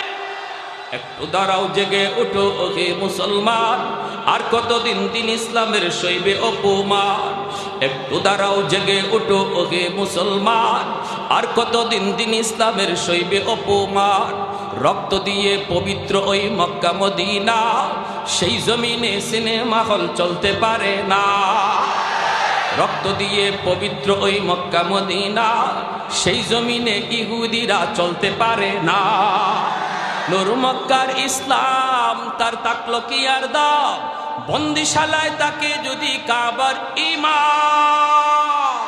একটু দাঁড়াও, জেগে ওঠো ওহে মুসলমান, আর কতদিন দিন ইসলামের সইবে অপমান। একটু দাঁড়াও, জেগে ওঠো ওহে মুসলমান, আর কতদিন দিন ইসলামের সইবে অপমান। রক্ত দিয়ে পবিত্র ওই মক্কা মদিনা, সেই জমিনে সিনেমা হল চলতে পারে না। রক্ত দিয়ে পবিত্র ওই মক্কা মদিনা, সেই জমিনে ইহুদিরা চলতে পারে না। নূর মক্কার ইসলাম তার তাকলো কি আর দাম, বন্দিশালায় তাকে যদি কাবার ইমাম।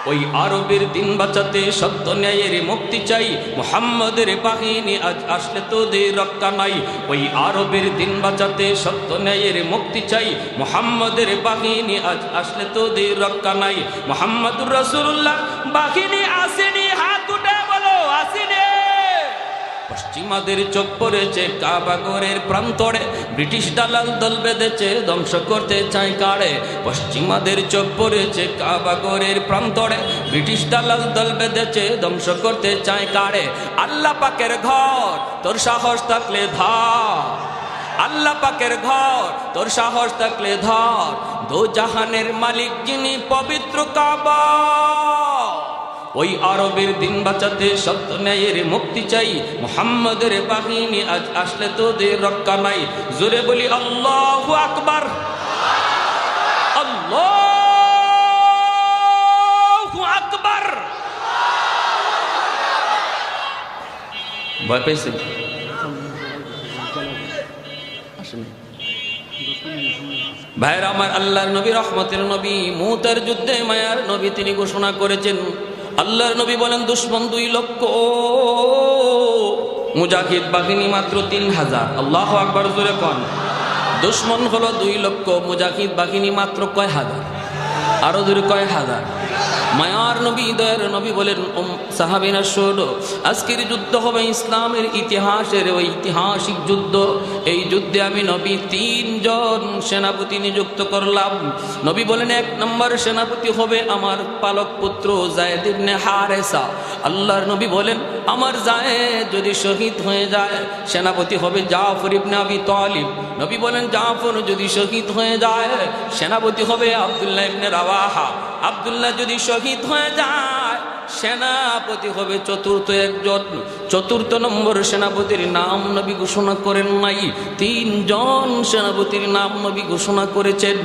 ওই আরবের দিন বাঁচাতে সত্য ন্যায়ের মুক্তি চাই, মুহাম্মদের বাহিনী আজ আসলে তোদের রক্ষা নাই। ওই আরবের দিন বাঁচাতে সত্য ন্যায়ের মুক্তি চাই, মুহাম্মদের বাহিনী আজ আসলে তোদের রক্ষা নাই। মুহাম্মদুর রাসূলুল্লাহ বাহিনী আসেনি, হাত উঠে বলো আসেনি। পশ্চিমাদের চোখ পড়েছে কাবাগরের প্রান্তরে, ব্রিটিশ দালাল দল বেঁধেছে ধ্বংস করতে চায় কাড়ে। পশ্চিমাদের চোখ পড়েছে কাবাগরের প্রান্তরে, ব্রিটিশ দালাল দল বেঁধেছে ধ্বংস করতে চায় কাড়ে। আল্লাহ পাকের ঘর তোর সাহস থাকলে ধর, আল্লাহ পাকের ঘর তোর সাহস থাকলে ধর। দো জাহানের মালিক যিনি পবিত্র কাবা, ওই আরবের দিন বাঁচাতে সত্য ন্যায়ের মুক্তি চাই, মুহাম্মদের বাহিনী আজ আসলে তোদের রক্ষা নাই। জোরে বলি আল্লাহু আকবার, আল্লাহু আকবার। ভয় পেয়েছেন? ভাইরা আমার, আল্লাহর নবী রহমতের নবী, মুতার যুদ্ধে মায়ার নবী তিনি ঘোষণা করেছেন, আল্লাহর নবী বলেন দুশমন 2 লক্ষ, মুজাহিদ বাহিনী মাত্র 3000। আল্লাহু আকবার জোরে কোন। দুশমন হলো 2 লক্ষ, মুজাহিদ বাহিনী মাত্র কয় হাজার? আরো জোরে কয় হাজার? মায়ার নবী দয়ার নবী বলেন, সাহাবীরা শোনো, আজকের যুদ্ধ হবে ইসলামের ইতিহাসের ঐতিহাসিক যুদ্ধ। এই যুদ্ধে আমি নবী 3 জন সেনাপতি নিযুক্ত করলাম। নবী বলেন 1 নম্বর সেনাপতি হবে আমার পালক পুত্র যায়েদ ইবনে হারেসা। আল্লাহর নবী বলেন, আমার যায়েদ যদি শহীদ হয়ে যায় সেনাপতি হবে জাফর ইবনে আবি তালিব। নবী বলেন, জাফর যদি শহীদ হয়ে যায় সেনাপতি হবে আব্দুল্লাহ ইবনে রাওয়াহা। আব্দুল্লাহ যদি শহীদ হয়ে যায় সেনাপতি হবে চতুর্থ একজন। চতুর্থ নম্বর সেনাপতির নাম নবী ঘোষণা করেন নাই, 3 জন সেনাপতির নাম নবী ঘোষণা করেছেন।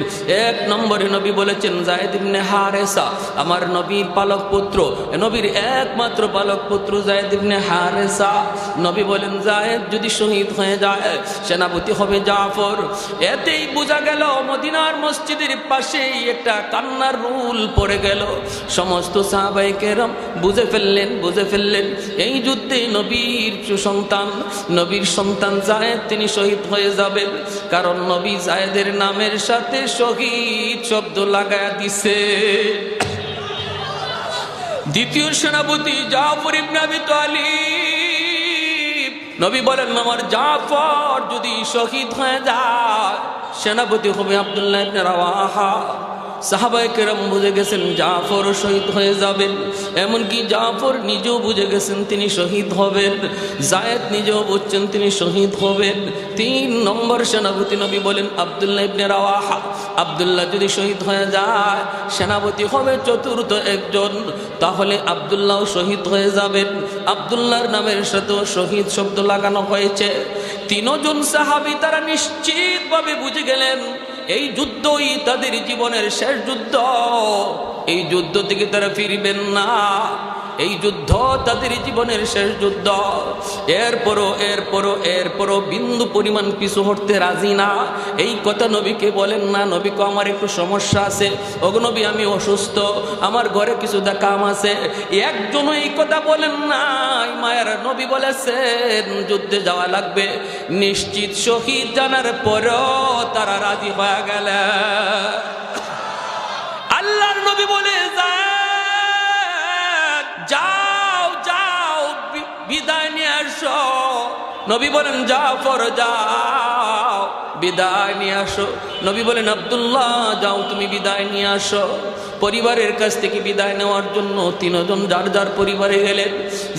1 নম্বরে নবী বলেছেন যায়েদ ইবনে হারেসা, আমার নবীর পালক পুত্র, নবীর একমাত্র পালক পুত্র যায়েদ ইবনে হারেসা। নবী বলেন যায়েদ যদি শহীদ হয়ে যায় সেনাপতি হবে জাফর। এতেই বোঝা গেল মদিনার মসজিদের পাশেই একটা কান্নার রুল পড়ে গেল। সমস্ত সাহাবায়ে কেরাম বুঝে ফেললেন এই যুদ্ধে নবীর সন্তান, নবীর সন্তান যায়েদ তিনি শহীদ হয়ে যাবেন, কারণ নবী যায়েদের নামের সাথে শহীদ শব্দ লাগায়া দিছে। দ্বিতীয় সেনাপতি জাফর ইবনে আবি তালিব। নবী বলেন আমার জাফর যদি শহীদ হয়ে যায় সেনাপতি হবে আব্দুল্লাহ ইবনে রাওয়াহা। সাহাবায়ে কেরাম বুঝে গেছেন জাফর শহীদ হয়ে যাবেন, এমনকি জাফর নিজেও বুঝে গেছেন তিনি শহীদ হবেন, যায়েদ নিজেও বুঝছেন তিনি শহীদ হবেন। 3 নম্বর সেনাপতি নবী বলেন আব্দুল্লাহ ইবনে রাওয়াহা। আব্দুল্লাহ যদি শহীদ হয়ে যায় সেনাপতি হবে চতুর্থ একজন, তাহলে আব্দুল্লাহ শহীদ হয়ে যাবেন। আব্দুল্লাহর নামের সাথেও শহীদ শব্দ লাগানো হয়েছে। 3 জন সাহাবী তারা নিশ্চিতভাবে বুঝে গেলেন এই যুদ্ধই তাদের জীবনের শেষ যুদ্ধ, এই যুদ্ধ থেকে তারা ফিরবেন না, এই যুদ্ধ তাদের জীবনের শেষ যুদ্ধ। এরপরও বিন্দু পরিমাণ পিছু হটতে রাজি না। এই কথা নবীকে বলেন না, নবীকে আমার একটু সমস্যা আছে, ওগো নবী আমি অসুস্থ, আমার ঘরে কিছু কাম আছে, একজনও এই কথা বলেন না। মায়ের নবী বলেছেন যুদ্ধে যাওয়া লাগবে, নিশ্চিত শহীদ জানার পরও তারা রাজি হয়ে গেল। আল্লাহর নবী বলে যাও যাও বিদায় নিয়ে আসো। নবী বলেন জাফর যাও বিদায় নিয়ে আসো। নবী বলেন আব্দুল্লাহ যাও তুমি বিদায় নিয়ে আসো। পরিবারের কাছ থেকে বিদায় নেওয়ার জন্য তিনজন যার যার পরিবারে গেলেন।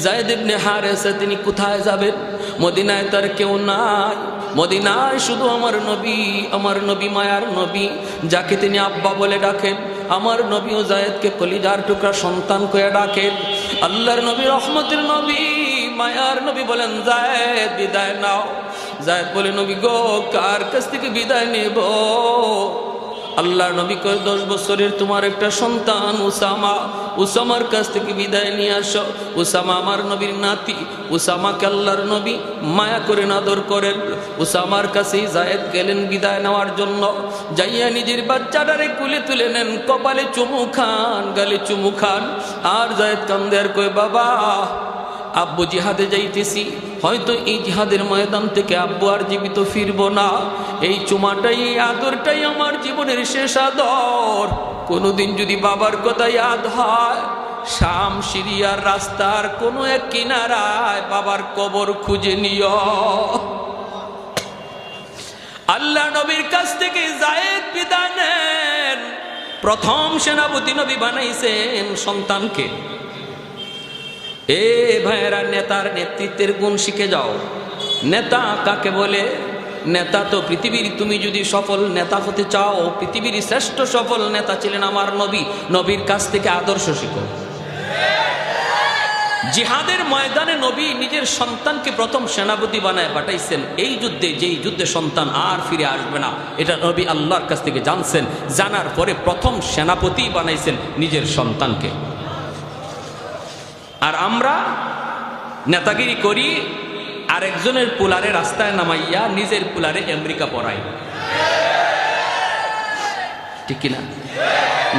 যায়েদ ইবনে হারেসা তিনি কোথায় যাবেন? মদিনায় তার কেউ নাই, মদিনায় শুধু আমার নবী মায়ার নবী, যাকে তিনি আব্বা বলে ডাকেন। আমার নবীও জায়েদকে কলিজার টুকরা সন্তান কয়ে ডাকেন। আল্লাহর নবী, রহমতের নবী, মায়ার নবী বলেন, জায়েদ বিদায় নাও। জায়েদ বলে, নবী গো, কার কাছ থেকে বিদায় নেব? আল্লাহর নবী কয়, 10 বছরের তোমার একটা সন্তান উসামা, উসামার কাছ থেকে বিদায় নিয়ে আসো। উসামা আমার নবীর নাতি, উসামাকে আল্লাহর নবী মায়া করে আদর করেন। উসামার কাছেই জায়েদ গেলেন বিদায় নেওয়ার জন্য। যাইয়া নিজের বাচ্চাটারে কুলে তুলে নেন, কপালে চুমু খান, গালে চুমু খান। আর জায়েদ কান্দে আর কয়, বাবা আব্বু জিহাদে যাইতেছি, হয়তো এই জিহাদের ময়দান থেকে আব্বু আর জীবিত ফিরবো না। এই চুমাটাই, এই আদরটাই আমার জীবনের শেষ আদর। কোনোদিন যদি বাবার কথা ইয়াদ হয়, শাম সিরিয়ার রাস্তার কোনো এক কিনারায় বাবার কবর খুঁজে নিও। আল্লাহ নবীর কাছ থেকে জায়েদ বিদায় নেন। প্রথম সেনাপতি নবী বানাইছেন সন্তানকে। এ ভাইয়েরা, নেতার নেতৃত্বের গুণ শিখে যাও। নেতা কাকে বলে? নেতা তো পৃথিবীর, তুমি যদি সফল নেতা হতে চাও, পৃথিবীর শ্রেষ্ঠ সফল নেতা ছিলেন আমার নবী। নবীর কাছ থেকে আদর্শ শিখো। জিহাদের ময়দানে নবী নিজের সন্তানকে প্রথম সেনাপতি বানায় পাঠাইছেন। এই যুদ্ধে, যেই যুদ্ধে সন্তান আর ফিরে আসবে না, এটা নবী আল্লাহর কাছ থেকে জানছেন। জানার পরে প্রথম সেনাপতি বানাইছেন নিজের সন্তানকে। আর আমরা নেতাগিরি করি, আরেকজনের পুলারে রাস্তায় নামাইয়া নিজের পুলারে আমেরিকা পড়াই, ঠিক কিনা?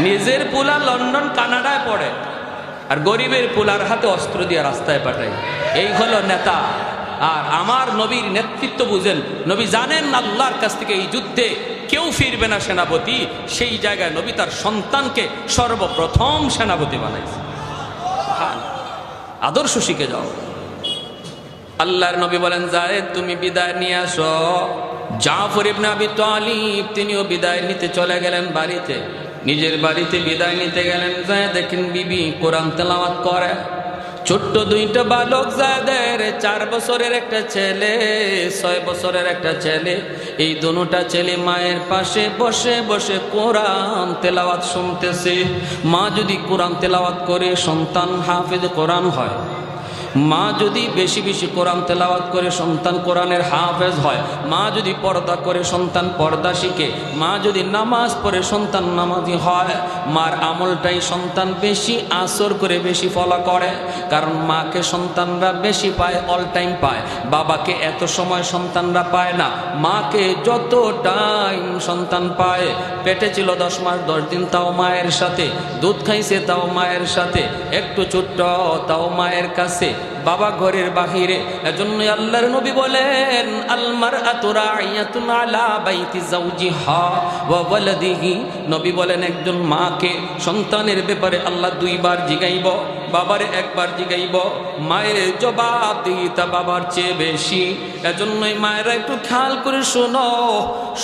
নিজের পুলা লন্ডন কানাডায় পড়ে, আর গরিবের পুলার হাতে অস্ত্র দিয়ে রাস্তায় পাঠাই। এই হলো নেতা। আর আমার নবীর নেতৃত্ব বুঝেন। নবী জানেন আল্লাহর কাছ থেকে এই যুদ্ধে কেউ ফিরবে না সেনাপতি। সেই জায়গায় নবী তার সন্তানকে সর্বপ্রথম সেনাপতি বানাইছে। আদর্শ শিখে যাও। আল্লাহর নবী বলেন, জায়েদ তুমি বিদায় নিয়ে আসো। জাফর ইবনে আবি তালিব তিনিও বিদায় নিতে চলে গেলেন বাড়িতে। নিজের বাড়িতে বিদায় নিতে গেলেন। যায় দেখেন বিবি কোরআন তেলাওয়াত করে। ছোট্ট দুইটা বালক জায়েদের, 4 বছরের একটা ছেলে, 6 বছরের একটা ছেলে। এই দুটা ছেলে মায়ের পাশে বসে বসে কোরআন তেলাওয়াত শুনতেছে। মা যদি কোরআন তেলাওয়াত করে সন্তান হাফেজ কোরআন হয়। মা যদি বেশি বেশি কোরআন তেলাওয়াত করে সন্তান কোরআনের হাফেজ হয়। মা যদি পর্দা করে সন্তান পর্দা শিখে। মা যদি নামাজ পড়ে সন্তান নামাজি হয়। মার আমলটাই সন্তান বেশি আসর করে বেশি ফলো করে। কারণ মাকে সন্তানরা বেশি পায়, অল টাইম পায়। বাবাকে এত সময় সন্তানরা পায় না। মাকে যত টাইম সন্তান পায়। পেটে ছিল 10 মাস 10 দিন, তাও মায়ের সাথে। দুধ খাইছে, তাও মায়ের সাথে। একটু ছোট্ট, তাও মায়ের কাছে। বাবা ঘরের বাহিরে। এজন্য আল্লাহর নবী বলেন, আল মারআতু রাইয়াতুন আলা বাইতি যাওজিহা ওয়া ওয়ালাদিহি। নবী বলেন, একজন মাকে সন্তানের ব্যাপারে আল্লাহ 2 বার জিগাইব, বাবারে 1 বার জিগাইব। মায়ের জবাবদিহিতা বাবার চেয়ে বেশি। এজন্যই মায়েরা একটু খেয়াল করে শোনো,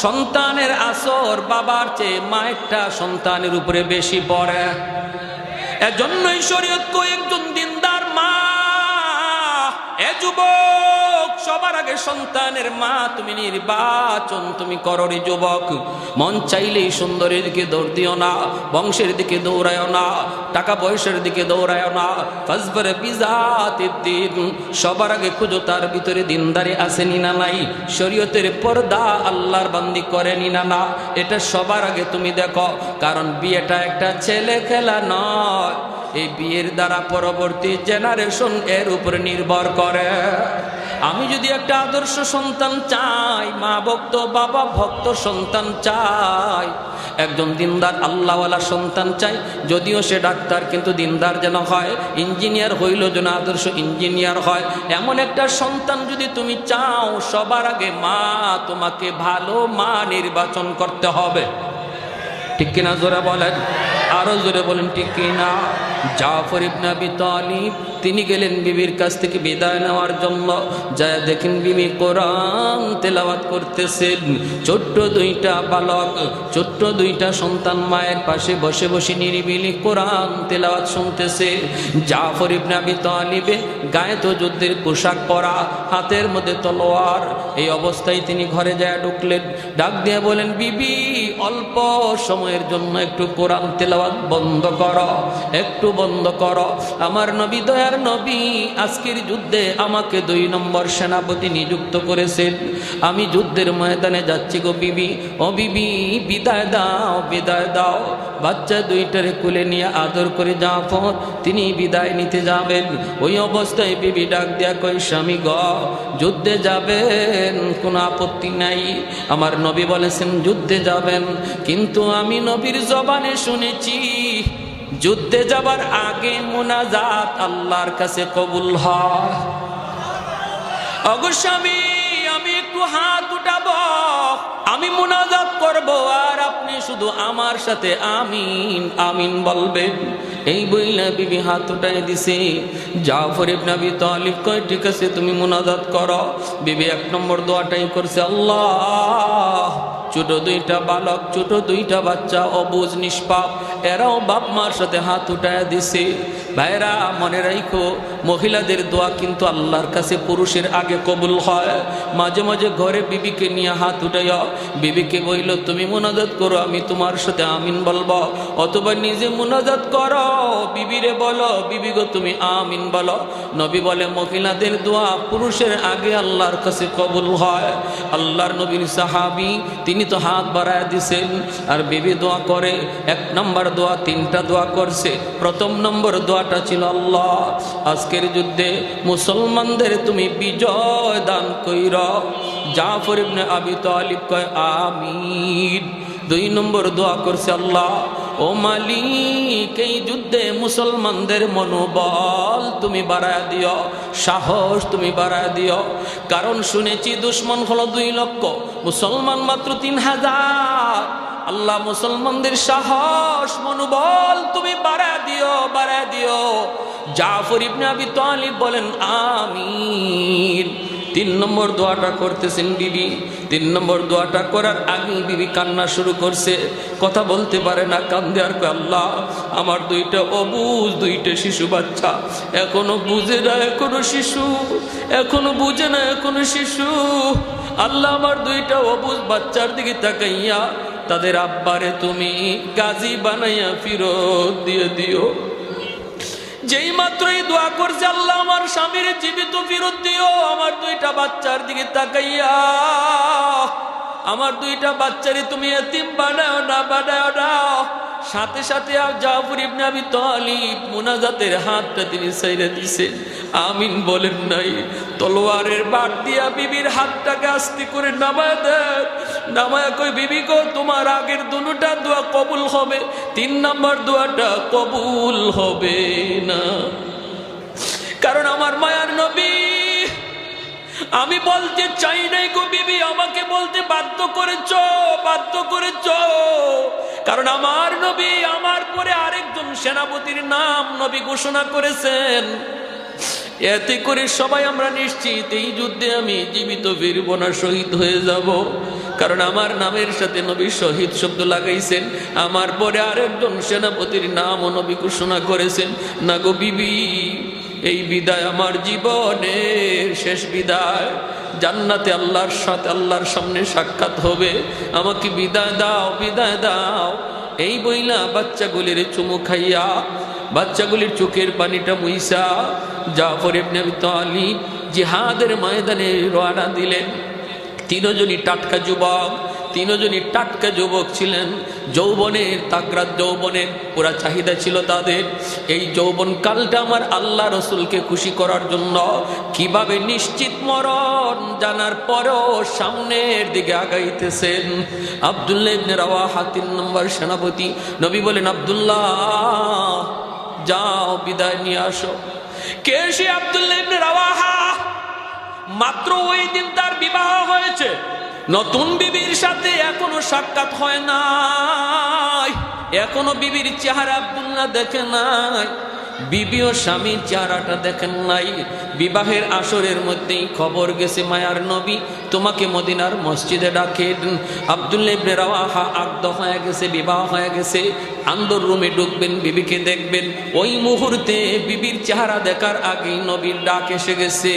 সন্তানের আসর বাবার চেয়ে মায়েরটা সন্তানের উপরে বেশি পড়ে। এজন্যই শরীয়ত কয়েকজন দিনদার মা, এ যুবক, সবার আগে সন্তানের মা তুমি নির্বাচন তুমি করো রে যুবক। মন চাইলেই সুন্দরের দিকে দৌড় দিও না, বংশের দিকে দৌড়ায়ও না, টাকা পয়সার দিকে দৌড়ায়ও না। ফাজবার বিজাতিদ দ্বীন, সবার আগে খুঁজো তার ভিতরে দিনদারি আছে না নাই, শরীয়তের পর্দা আল্লাহর বান্দি করেনি না না। এটা সবার আগে তুমি দেখো। কারণ বিয়েটা একটা ছেলে খেলা নয়। এই বিয়ের দ্বারা পরবর্তী জেনারেশন এর উপরে নির্ভর করে। আমি যদি একটা আদর্শ সন্তান চাই, মা ভক্ত বাবা ভক্ত সন্তান চাই, একজন দিনদার আল্লাহওয়ালা সন্তান চাই, যদিও সে ডাক্তার কিন্তু দিনদার যেন হয়, ইঞ্জিনিয়ার হইল যেন আদর্শ ইঞ্জিনিয়ার হয়। এমন একটা সন্তান যদি তুমি চাও, সবার আগে মা তোমাকে ভালো মা নির্বাচন করতে হবে। ঠিক কিনা? জোরে বলেন, আরো জোরে বলেন, ঠিক কিনা? জাফর ইবনে আবি তালিব তিনি গেলেন বিবির কাছ থেকে বিদায় নেওয়ার জন্য। যায় দেখেন বিবি কোরআন তেলাওয়াত করতেছেন। ছোট্ট দুইটা বালক, ছোট্ট দুইটা সন্তান মায়ের পাশে বসে বসে নিরিবিলি কোরআন তেলাওয়াত শুনতেছে। জাফর ইবনে আবি তালিবে গায়ে তো যুদ্ধের পোশাক পরা, হাতের মধ্যে তলোয়ার। এই অবস্থায় তিনি ঘরে যায় ঢুকলেন, ডাক দিয়ে বলেন, বিবি অল্প সময়ের জন্য একটু কোরআন তেলাওয়াত বন্ধ করো, একটু বন্ধ করো। আমার নবী, দয়ার নবী, আজকের যুদ্ধে আমাকে 2 নম্বর সেনাপতি নিযুক্ত করেছেন। আমি যুদ্ধের ময়দানে যাচ্ছি গো বিবি, ও বিবি বিদায় দাও, বিদায় দাও। বাচ্চা দুইটারে কুলে নিয়ে আদর করে জাফর তিনি বিদায় নিতে যাবেন। ওই অবস্থায় বিবি ডাক দেয়া কই, স্বামী গ, যুদ্ধে যাবেন, কোনো আপত্তি নাই। আমার নবী বলেছেন যুদ্ধে যাবেন, কিন্তু আমি নবীর জবানে শুনেছি যুদ্ধে যাবার আগে মুনাজাত আল্লাহর কাছে কবুল হয়। অবশ্যই আমি একটু হাত উঠাবো, আমি মুনাজাত করব, আর আপনি শুধু আমার সাথে আমিন আমিন বলবেন। এই বইলা বিবি হাত উঠাই দিছে। জাফর ইবনে আবি তালিব কয়, ঠিক আছে তুমি মুনাজাত করো। বিবি 1 নম্বর দোয়াটাই করছে, আল্লাহ, ছোট দুইটা বালক, ছোট দুইটা বাচ্চা, অবুঝ নিষ্পাপ, এরাও বাপ মার সাথে হাত উঠায় দিছে। ভাইরা মনে রাখো, মহিলাদের দোয়া কিন্তু আল্লাহর কাছে পুরুষের আগে কবুল হয়। মাঝে মাঝে ঘরে বিবিকে নিয়ে হাত উঠাইয়া বিবিকে বইল, তুমি মুনাজাত করো, আমি তোমার সাথে আমিন বলবো। অথবা নিজে মুনাজাত করো, বিবিরে বলো, বিবি গো তুমি আমিন বলো। নবী বলে মহিলাদের দোয়া পুরুষের আগে আল্লাহর কাছে কবুল হয়। আল্লাহর নবীর সাহাবী তিনি তো হাত বাড়ায় দিছেন, আর বিবি দোয়া করে। 1 নম্বর দোয়া, 3টা দোয়া করছে। প্রথম নম্বর দোয়াটা ছিল, আল্লাহ আজকের যুদ্ধে মুসলমানদের তুমি বিজয় দান কইর। জাফর ইবনে আবি তালিব কয় আমিন। 2 নম্বর দোয়া করছে, আল্লাহ ও মালিক, এই যুদ্ধে মুসলমানদের মনোবল তুমি বাড়ায় দিও, সাহস তুমি বাড়ায় দিও। কারণ শুনেছি দুশ্মন হলো 2 লক্ষ, মুসলমান মাত্র 3000। আল্লাহ মুসলমানদের সাহস মনোবল তুমি বাড়ায় দিও, বাড়ায় দিও। জাফর ইবনে আবি তালিব বলেন আমিন। 3 নম্বর দোয়াটা করতেছেন বিবি। 3 নম্বর দোয়াটা করার আগে বিবি কান্না শুরু করছে, কথা বলতে পারে না, কান্দে আর কয়, আল্লাহ আমার 2টা অবুঝ, 2টা শিশু বাচ্চা, এখনো বুঝে না, এখনো শিশু, এখনো বুঝে না, এখনো শিশু। আল্লাহ আমার 2টা অবুঝ বাচ্চার দিকে তাকাইয়া তাদের আব্বারে তুমি গাজী বানাইয়া ফিরত দিয়ে দিও। যেই মাত্রই দোয়া করছে, আল্লাহ আমার স্বামীর জীবিত ফিরত দিও। আমার 2টা বাচ্চার দিকে তাকাইয়া আমার 2টা বাচ্চারে তুমি এতিম বানাও না, বানাও না। সাথে সাথে জাফর ইবনে আবি তালিব মুনাজাতের হাতটা তিনি ছাইড়া দিছেন, আমিন বলেন নাই। তলোয়ারের বাট দিয়া বিবির হাতটাকে আস্তে করে নামায় দেন। নামায় কই, বিবি গো তোমার আগের 2টা দোয়া কবুল হবে, 3 নম্বর দোয়াটা কবুল হবে না। কারণ আমার মায়ার নবী, আমি বলতে চাই নাই গো বিবি, আমাকে বলতে বাধ্য করেছো, বাধ্য করেছো। কারণ আমার নবী আমার পরে আরেকজন সেনাপতির নাম নবী ঘোষণা করেছেন। এতে করে সবাই আমরা নিশ্চিত এই যুদ্ধে আমি জীবিত ফিরব না, শহীদ হয়ে যাব। কারণ আমার নামের সাথে নবী শহীদ শব্দ লাগাইছেন। আমার পরে আরেকজন সেনাপতির নাম নবী ঘোষণা করেছেন। না গো বিবি, এই বিদায় আমার জীবনের শেষ বিদায়। জান্নাতে আল্লাহর সাথে, আল্লাহর সামনে সাক্ষাৎ হবে, আমাকে বিদায় দাও, বিদায় দাও। এই বইলা বাচ্চাগুলির চুমু খাইয়া, বাচ্চাগুলির চোখের পানিটা মুইসা জাফর ইবনে আবি তালিব জিহাদের ময়দানে রওনা দিলেন। 3 জনই টাটকা যুবক, 3 জনই টাটকা যুবক ছিলেন। যৌবনের তাগরাত, যৌবনের পুরা চাহিদা ছিল তাদের। এই যৌবন কালটা আমার আল্লাহ রসুলকে খুশি করার জন্য কিভাবে নিশ্চিত মরণ জানার পরেও সামনের দিকে আগাইতেছেন। আব্দুল্লাহ ইবনে রাওয়াহা 3 নম্বর সেনাপতি। নবী বলেন, আব্দুল্লাহ যাও বিদায় নিয়ে আসো। কে সে আব্দুল্লাহ ইবনে রাওয়াহা? মাত্র ওই দিন তার বিবাহ হয়েছে, নতুন বিবির সাথে এখনো সাক্ষাৎ হয় নাই, এখনো বিবির চেহারা আব্দুল্লাহ দেখে নাই। বিবি ও স্বামীর চেহারাটা দেখেন নাই। বিবাহের আসরের মধ্যেই খবর গেছে মায়ার নবী তোমাকে মদিনার মসজিদে ডাকেন। আব্দুল্লাহ ইবনে রাওয়াহা আগ্ধ হয়ে গেছে, বিবাহ হয়ে গেছে, আন্দর রুমে ঢুকবেন, বিবিকে দেখবেন। ওই মুহূর্তে বিবির চেহারা দেখার আগেই নবীর ডাক এসে গেছে।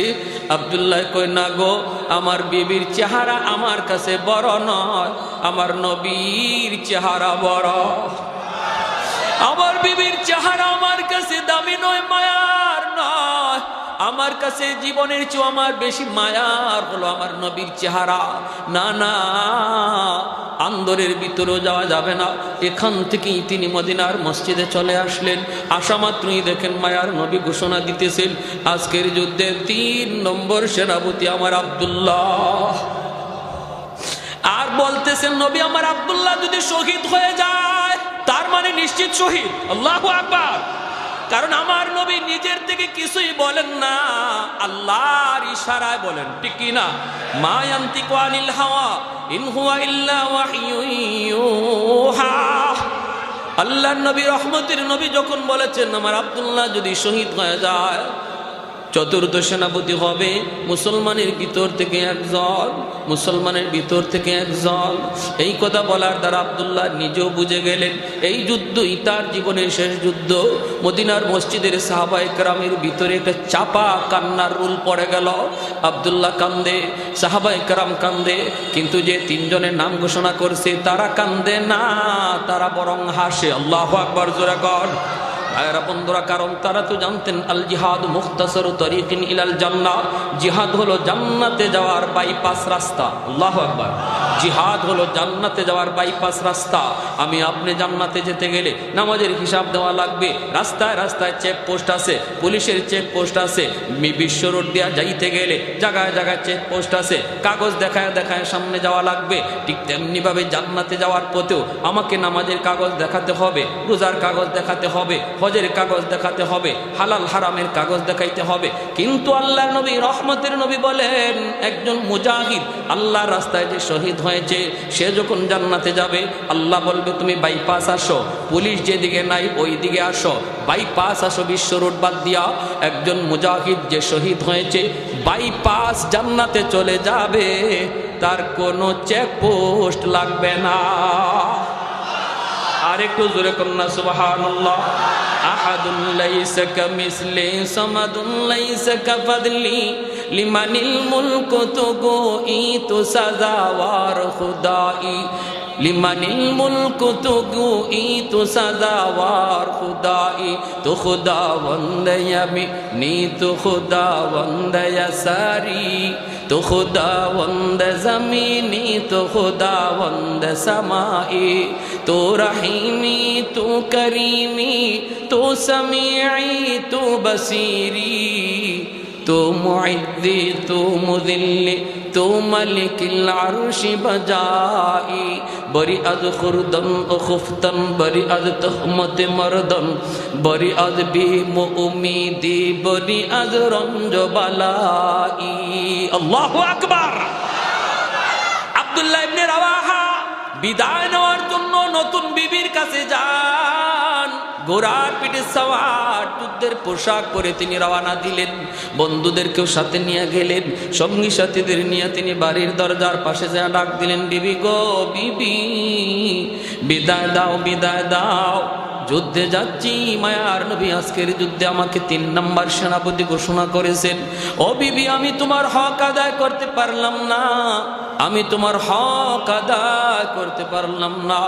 আব্দুল্লাহ কই না গো, আমার বিবির চেহারা আমার কাছে বড় নয়, আমার নবীর চেহারা বড়। আমার বিবির চেহারা আমার কাছে দামি নয়, মায়ার নয়, আমার কাছে জীবনের চেয়ে আমার বেশি মায়ার হলো আমার নবীর চেহারা। না না, আন্দরের ভিতরেও যাওয়া যাবে না। এখান থেকেই তিনি মদিনার মসজিদে চলে আসলেন। আসা মাত্রই দেখেন মায়ার নবী ঘোষণা দিতেছেন, আজকের যুদ্ধে 3 নম্বর সেনাপতি আমার আব্দুল্লাহ। আর বলতেছেন নবী আমার আব্দুল্লাহ যদি শহীদ হয়ে যায় তার মানে নিশ্চিত শহীদ। আল্লাহু আকবার। কারণ আমার নবী নিজের থেকে কিছুই বলেন না, আল্লাহর ইশারায় বলেন, ঠিক কি না? মা ইয়ান্তিকু আনিল হাওয়া ইন হুয়া ইল্লা ওয়াহয়ুন ইউহা। আল্লাহর নবী রহমতের নবী যখন বলেছেন আমার আব্দুল্লাহ যদি শহীদ হয়ে যায়, চতুর্থ সেনাপতি হবে মুসলমানের ভিতর থেকে একজন, মুসলমানের ভিতর থেকে একজন। এই কথা বলার দ্বারা আব্দুল্লাহ নিজেও বুঝে গেলেন এই যুদ্ধই তার জীবনের শেষ যুদ্ধ। মদিনার মসজিদের সাহাবায়ে কেরামের ভিতরে একটা চাপা কান্নার রুল পড়ে গেল। আব্দুল্লাহ কান্দে, সাহাবায়ে কেরাম কান্দে, কিন্তু যে 3 জনের নাম ঘোষণা করছে তারা কান্দে না, তারা বরং হাসে। আল্লাহু আকবার, জোরে কর। ভাইরা বন্ধুরা, কারণ তারা তো জানতেন আল জিহাদ মুখতাসারু তরিকিন ইলাল জান্নাহ, জিহাদ হলো জান্নাতে যাওয়ার বাইপাস রাস্তা। আল্লাহু আকবার। জিহাদ হলো জান্নাতে যাওয়ার বাইপাস রাস্তা। আমি আপনি জান্নাতে যেতে গেলে নামাজের হিসাব দেওয়া লাগবে, রাস্তায় রাস্তায় চেকপোস্ট আছে, পুলিশের চেকপোস্ট আছে। বিশ্ব রোড দিয়া যাইতে গেলে জায়গায় জায়গায় চেকপোস্ট আছে, কাগজ দেখায় দেখায় সামনে যাওয়া লাগবে। ঠিক তেমনিভাবে জান্নাতে যাওয়ার পথেও আমাকে নামাজের কাগজ দেখাতে হবে, রোজার কাগজ দেখাতে হবে, হজের কাগজ দেখাতে হবে, হালাল হারামের কাগজ দেখাইতে হবে। কিন্তু আল্লাহর নবী রহমতের নবী বলেন একজন মুজাহিদ আল্লাহর রাস্তায় যে শহীদ হয়েছে সে যখন জান্নাতে যাবে আল্লাহ বলবে তুমি বাইপাস আসো, পুলিশ যেদিকে নাই ওই দিকে আসো, বাইপাস আসো বিশ্ব রোড বাদ দিয়া। একজন মুজাহিদ যে শহীদ হয়েছে বাইপাস জান্নাতে চলে যাবে, তার কোনো চেকপোস্ট লাগবে না। আর একটু জোরে কন্যা সুবহানাল্লাহ। আহাদুন লাইসা কামিসলি সামাদুন লাইসা কাফাদলি লিমানিল মুলকু তুগুই তু সাজাওয়ার খুদাই, লিমানিল মুলকু তুগুই তু সাজাওয়ার খুদাই, তু খুদাবন্দ ইয়ামিনি তু খুদাবন্দ ইয়াসারি, তো খুদাবন্দ জমিনি তো খুদাবন্দ সমাই, তো রহিমি তো করিমি তো সমিঈ তো বসিরি, তো মুইদ্দি তো মুদিল্লি তো মালিকিল আরশি বজাই, বরি আজ খুরদন ও খুফতন বরি আজ তহমত মরদন, বরি আজ বিম উমিদি বরি আজ রঞ্জ বালাই। আল্লাহু আকবার। আব্দুল্লাহ ইবনে রাওয়াহা বিদায় নেওয়ার জন্য নতুন বিবির কাছে যান। ঘোড়ার পিঠে সওয়ার, যুদ্ধের পোশাক পরে তিনি রওনা দিলেন। বন্ধুদেরকেও সাথে নিয়ে গেলেন, সঙ্গী সাথীদের নিয়ে তিনি বাড়ির দরজার পাশে যা ডাক দিলেন, বিবি গো বিবি, বিদায় দাও বিদায় দাও, যুদ্ধে যাচ্ছি। মায়ার নবী আজকের যুদ্ধে আমাকে 3 নম্বর সেনাপতি ঘোষণা করেছেন। ও বিবি, আমি তোমার হক আদায় করতে পারলাম না, আমি তোমার হক আদায় করতে পারলাম না,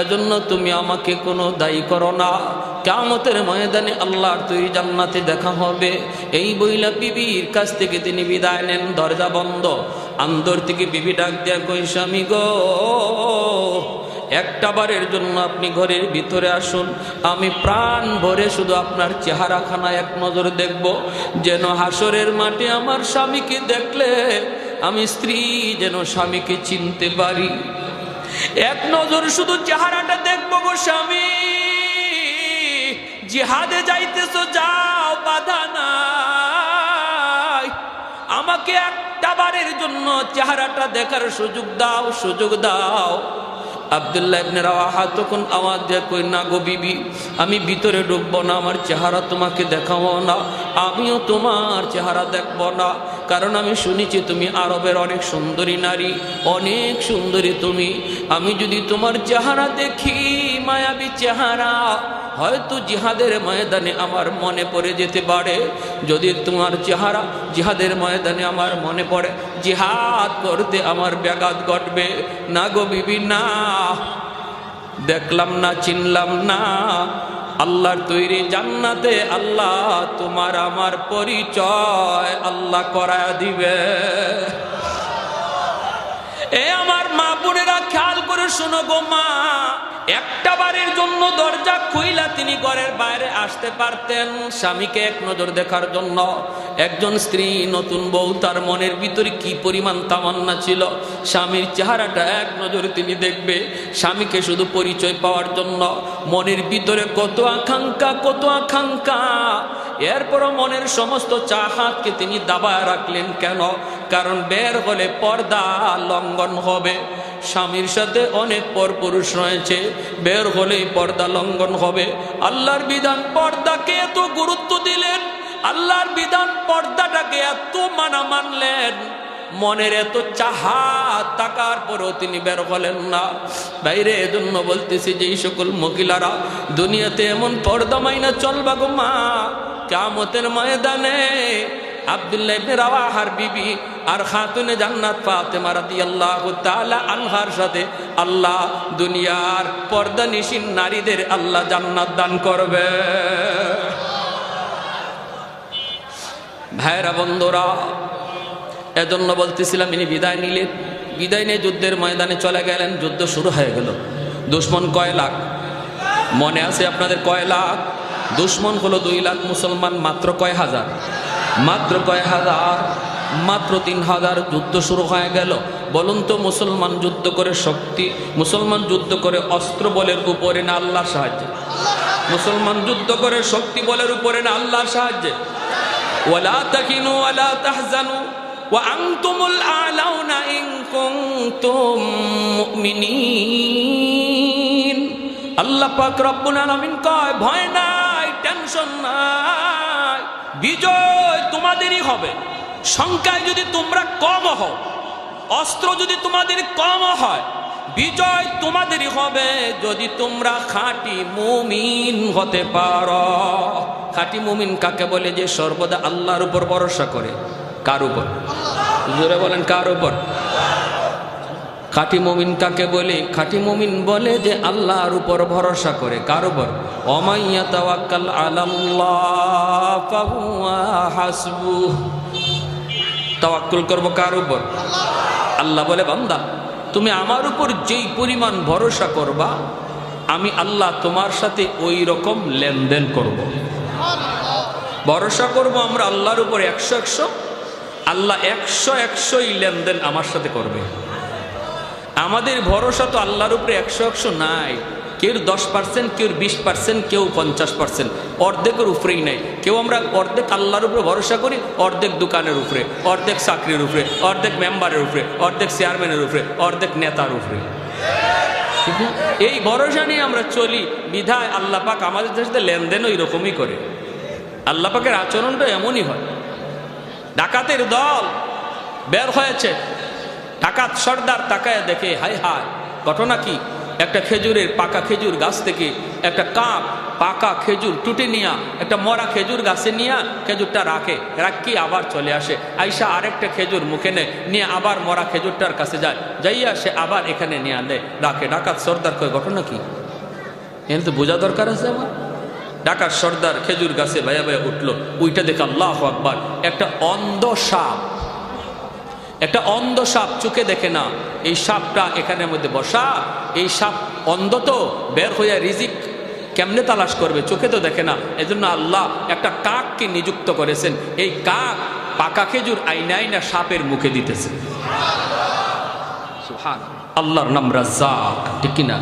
এজন্য তুমি আমাকে কোনো দায়ী করো না। কিয়ামতের ময়দানে আল্লাহর তৈরি জান্নাতে দেখা হবে। এই বইলা বিবির কাছ থেকে তিনি বিদায় নেন। দরজা বন্ধ। আন্দর থেকে বিবি ডাক দেয়া কই, স্বামী গো, একটা বারের জন্য আপনি ঘরের ভিতরে আসুন, আমি প্রাণ ভরে শুধু আপনার চেহারাখানা এক নজর দেখব, যেন হাসরের মাঠে আমার স্বামীকে দেখলে আমি স্ত্রী যেন স্বামীকে চিনতে পারি। এক নজর শুধু চেহারাটা দেখবো গো স্বামী। জিহাদে যাইতেছো যাও, বাধা নাই, আমাকে একটা বারের জন্য চেহারাটা দেখার সুযোগ দাও, সুযোগ দাও। আব্দুল্লাহ ইবনে রাওয়াহা তখন আওয়াজ দিয়ে কই, না গো বিবি, আমি ভিতরে ঢুকবো না, আমার চেহারা তোমাকে দেখাবো না, আমিও তোমার চেহারা দেখবো না, কারণ আমি শুনেছি তুমি আরবের অনেক সুন্দরী নারী, অনেক সুন্দরী তুমি। আমি যদি তোমার চেহারা দেখি, মায়াবী চেহারা, হয়তো জিহাদের ময়দানে আমার মনে পড়ে যেতে পারে। যদি তোমার চেহারা জিহাদের ময়দানে আমার মনে পড়ে, জিহাদ করতে আমার ব্যাঘাত ঘটবে। না গো বিবি, না, দেখলাম না, চিনলাম না, আল্লাহর তৈরি জান্নাতে আল্লাহ তোমার আমার পরিচয় আল্লাহ করায় দিবে। এ আমার মা বোনেরা, খেয়াল করে শোনো গো মা, একটা বারের জন্য দরজা খুইলা তিনি ঘরের বাইরে আসতে পারতেন স্বামীকে এক নজর দেখার জন্য। একজন স্ত্রী, নতুন বউ, তার মনের ভিতরে কি পরিমাণ তামান্না ছিল, স্বামীর চেহারাটা এক নজরে তিনি দেখবে, স্বামীকে শুধু পরিচয় পাওয়ার জন্য। মনের ভিতরে কত আকাঙ্ক্ষা, কত আকাঙ্ক্ষা। এরপরও মনের সমস্ত চাহাতকে তিনি দাবায় রাখলেন। কেন? কারণ বের হলে পর্দা লঙ্ঘন হবে। স্বামীর সাথে অনেক পরপুরুষ রয়েছে, বের হলেই পর্দা লঙ্ঘন হবে। আল্লাহর বিধান পর্দাকে এত গুরুত্ব দিলেন, আল্লাহর বিধান পর্দাটাকে এত মানলেন, মনের এত চাহাত থাকার পরেও তিনি বের হলেন না বাইরে। এজন্য বলতেছি যে এই সকল মহিলারা দুনিয়াতে এমন পর্দা মাইনা চলবা গো মা, কিয়ামতের ময়দানে আব্দুল্লাহ ইবনে রাওয়াহার বিবি আর খাতুনে জান্নাত ফাতেমা রাদিয়াল্লাহু তাআলা আনহার সাথে আল্লাহ দুনিয়ার পর্দানিশীন নারীদের আল্লাহ জান্নাত দান করবে। ভাইরা বন্ধুরা, এজন্য বলতেছিলাম, ইনি বিদায় নিলেন, বিদায় নিয়ে যুদ্ধের ময়দানে চলে গেলেন। যুদ্ধ শুরু হয়ে গেল। দুশ্মন কয় লাখ মনে আছে আপনাদের? কয় লাখ? দুশ্মন হলো 2 লাখ, মুসলমান মাত্র কয় হাজার? মাত্র কয় হাজার? মাত্র 3000। যুদ্ধ শুরু হয়ে গেল। বলুন তো, মুসলমান যুদ্ধ করে শক্তি, মুসলমান যুদ্ধ করে অস্ত্র বলের উপরে না আল্লাহর সাহায্যে? মুসলমান যুদ্ধ করে শক্তি বলের উপরে না আল্লাহর সাহায্যে? ওয়ালা তাকিনু ওয়ালা তাহজানু ওয়া আনতুমুল আ'লাউনা ইন কুনতুম মুমিনিন। আল্লাহ পাক রব্বুল আলামিন কয়, ভয় নাই, টেনশন নাই, বিজয় তোমাদেরই হবে। সংখ্যায় যদি তোমরা কম হও, অস্ত্র যদি তোমাদের কম হয়, বিজয় তোমাদেরই হবে যদি তোমরা খাঁটি মুমিন হতে পারো। খাঁটি মুমিন কাকে বলে? যে সর্বদা আল্লাহর উপর ভরসা করে। কার উপর? জোরে বলেন, কার উপর? খাঁটি মুমিন কাকে বলে? খাঁটি মুমিন বলে যে আল্লাহর উপর ভরসা করে। কার উপর? ওমাইয়া তাওয়াক্কাল আলাল্লাহ ফাহুয়া হাসবুহ। তাওয়াক্কুল করব কার উপর? আল্লাহ বলে, বান্দা তুমি আমার উপর যেই পরিমাণ ভরসা করবা, আমি আল্লাহ তোমার সাথে ওই রকম লেনদেন করব। ভরসা করব আমরা আল্লাহর উপর 100-100, আল্লাহ 100-100ই লেনদেন আমার সাথে করবে। আমাদের ভরসা তো আল্লাহর উপরে 100-100 নাই। কেউ 10%, কেউ 20%, কেউ 50%, অর্ধেকের উপরেই নাই। কেউ আমরা অর্ধেক আল্লাহর উপরে ভরসা করি, অর্ধেক দোকানের উপরে, অর্ধেক চাকরির উপরে, অর্ধেক মেম্বারের উপরে, অর্ধেক চেয়ারম্যানের উপরে, অর্ধেক নেতার উপরে। এই ভরসা নিয়ে আমরা চলি, বিধায় আল্লাহ পাক আমাদের সাথে লেনদেন ওই রকমই করে। আল্লাহ পাকের আচরণটা এমনই হয়। ডাকাতের দল বের হয়েছে, ডাকাত সর্দার তাকায় দেখে, হায় হায়, ঘটনা কি? একটা খেজুরের পাকা খেজুর গাছ থেকে একটা কাক পাকা খেজুর টুটে নিয়া একটা মরা খেজুর গাছে নিয়ে খেজুরটা রাখি আবার চলে আসে। আইসা আরেকটা খেজুর মুখে নিয়ে আবার মরা খেজুরটার কাছে যায়, যাইয়া সে আবার এখানে নিয়ে আনে রাখে। ডাকাত সর্দার কয়, ঘটনা কি? এখানে তো বোঝা দরকার আছে আমার। ডাকাত সর্দার খেজুর গাছে ভাইয়া ভাইয়া উঠলো, উইটা দেখে আল্লাহু আকবার, একটা অন্ধ সাপ, একটা অন্ধ সাপ, চোখে দেখে না। এই সাপটা এখানের মধ্যে বসা, এই সাপ অন্ধ তো, বের হইয়া রিজিক কেমনে তালাশ করবে? চোখে তো দেখে না। এজন্য আল্লাহ একটা কাককে নিযুক্ত করেছেন। এই কাক পাকা খেজুর আইনা আইনা সাপের মুখে দিতেছে। সুবহান আল্লাহর নাম রাজ্জাক, ঠিক কিনা?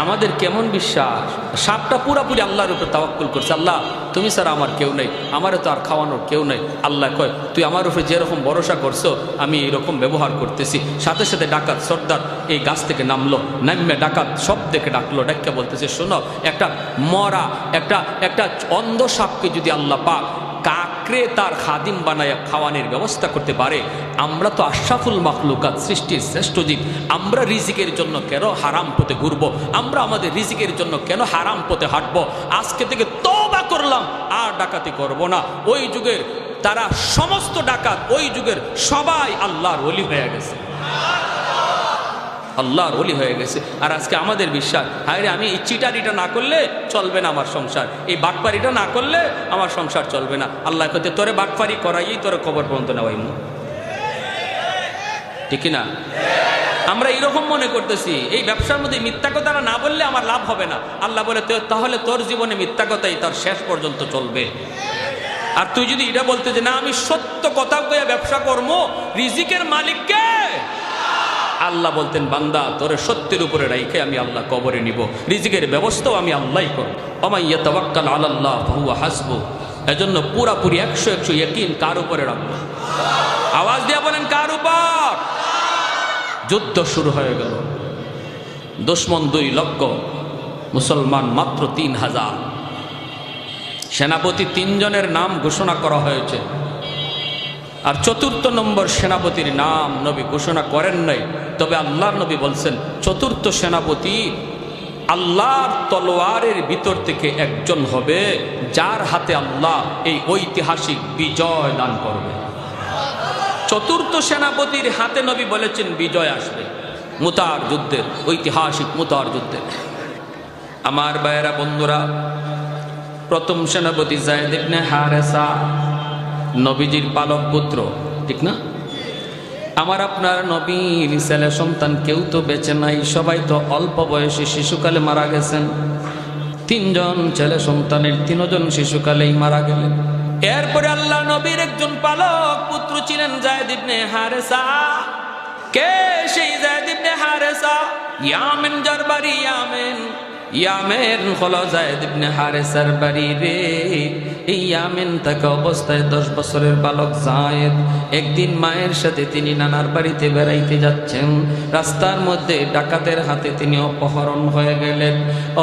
আমাদের কেমন বিশ্বাস, সাপটা পুরাপুরি আল্লাহর উপর তাওয়াক্কুল করছে, আল্লাহ তুমি ছাড়া আমার কেউ নেই, আমারও তো আর খাওয়ানোর কেউ নেই। আল্লাহ কয় তুই আমার উপরে যেরকম ভরসা করছো আমি এরকম ব্যবহার করতেছি। সাথে সাথে ডাকাত সর্দার এই গাছ থেকে নামলো, নামে ডাকাত সব দেখে ডাকলো, ডাক্কা বলতেছে শোনো, একটা মরা একটা অন্ধ সাপকে যদি আল্লাহ পাক কাকরে তার খাদিম বানায় খাওয়ানোর ব্যবস্থা করতে পারে, আমরা তো আশরাফুল মাখলুকাত, সৃষ্টির শ্রেষ্ঠ জীব, আমরা রিজিকের জন্য কেন হারাম পথে ঘুরবো? আমরা আমাদের রিজিকের জন্য কেন হারাম পথে হাঁটবো? আজকে থেকে তওবা করলাম, আর ডাকাতি করব না। ওই যুগের তারা সমস্ত ডাকাত, ওই যুগের সবাই আল্লাহর ওলি হয়ে গেছে, আল্লাহর ওলি হয়ে গেছে। আর আজকে আমাদের বিশ্বাস, হায় রে আমি এই চিটারিটা না করলে চলবে না আমার সংসার, এই বাটপারিটা না করলে আমার সংসার চলবে না। আল্লাহ কইতে তোরে বাটপারি করাই তোরে কবর পর্যন্ত নেওয়াইমু, ঠিক না? আমরা এইরকম মনে করতেছি এই ব্যবসার মধ্যে মিথ্যা কথা না বললে আমার লাভ হবে না। আল্লাহ বলে তাহলে তোর জীবনে মিথ্যা কথাই তার শেষ পর্যন্ত চলবে। আর তুই যদি এটা বলতে যে না আমি সত্য কথা কইয়া ব্যবসা করবো, রিজিকের মালিক কে? আল্লাহ বলতেন বান্দা তোরে সত্যের উপরে রাইখে আমি আল্লাহ কবরে নিব, রিজিকের ব্যবস্থাও আমি আল্লাহই করব। ওয়া ইয়াতাওয়াক্কাল আলাল্লাহ ফাহুয়া হাসবু। এজন্য পুরাপুরি 100% ইয়াকিন কার উপরে রাখবো? আওয়াজ দিয়ে বলেন কার উপর? যুদ্ধ শুরু হয়ে গেল, দুশমন 2 লক্ষ, মুসলমান মাত্র 3000। সেনাপতি 3 জনের নাম ঘোষণা করা হয়েছে, আর 4র্থ নম্বর সেনাপতির নাম নবী ঘোষণা করেন নাই। তবে আল্লাহর নবী বলছেন 4র্থ সেনাপতি আল্লাহর তলোয়ারের ভিতর থেকে একজন হবে যার হাতে আল্লাহ এই ঐতিহাসিক বিজয় দান করবে। 4র্থ সেনাপতির হাতে নবী বলেছেন বিজয় আসবে, মুতার যুদ্ধের, ঐতিহাসিক মুতার যুদ্ধের। আমার ভাইয়েরা বন্ধুরা, প্রথম সেনাপতি যায়েদ ইবনে হারেসা, নবীজির পালক পুত্র, ঠিক না? আমার আপনার নবীর ছেলে সন্তান কেউ তো বেঁচে নাই, সবাই তো অল্প বয়সে শিশুকালে মারা গেছেন। 3 জন ছেলে সন্তানের 3 জন শিশুকালেই মারা গেলেন। এরপরে আল্লাহ নবীর একজন পালক পুত্র ছিলেন যায়েদ ইবনে হারেসা। কে সেই যায়েদ ইবনে হারেসা? ইয়ামেন যার বাড়ি, ইয়ামেন হলো যায়েদ ইবনে হারেসার বাড়ি রে। এই ইয়ামেন থাকা অবস্থায় 10 বছরের বালক যায়েদ একদিন মায়ের সাথে তিনি নানার বাড়িতে বেড়াইতে যাচ্ছেন। রাস্তার মধ্যে ডাকাতের হাতে তিনি অপহরণ হয়ে গেলেন।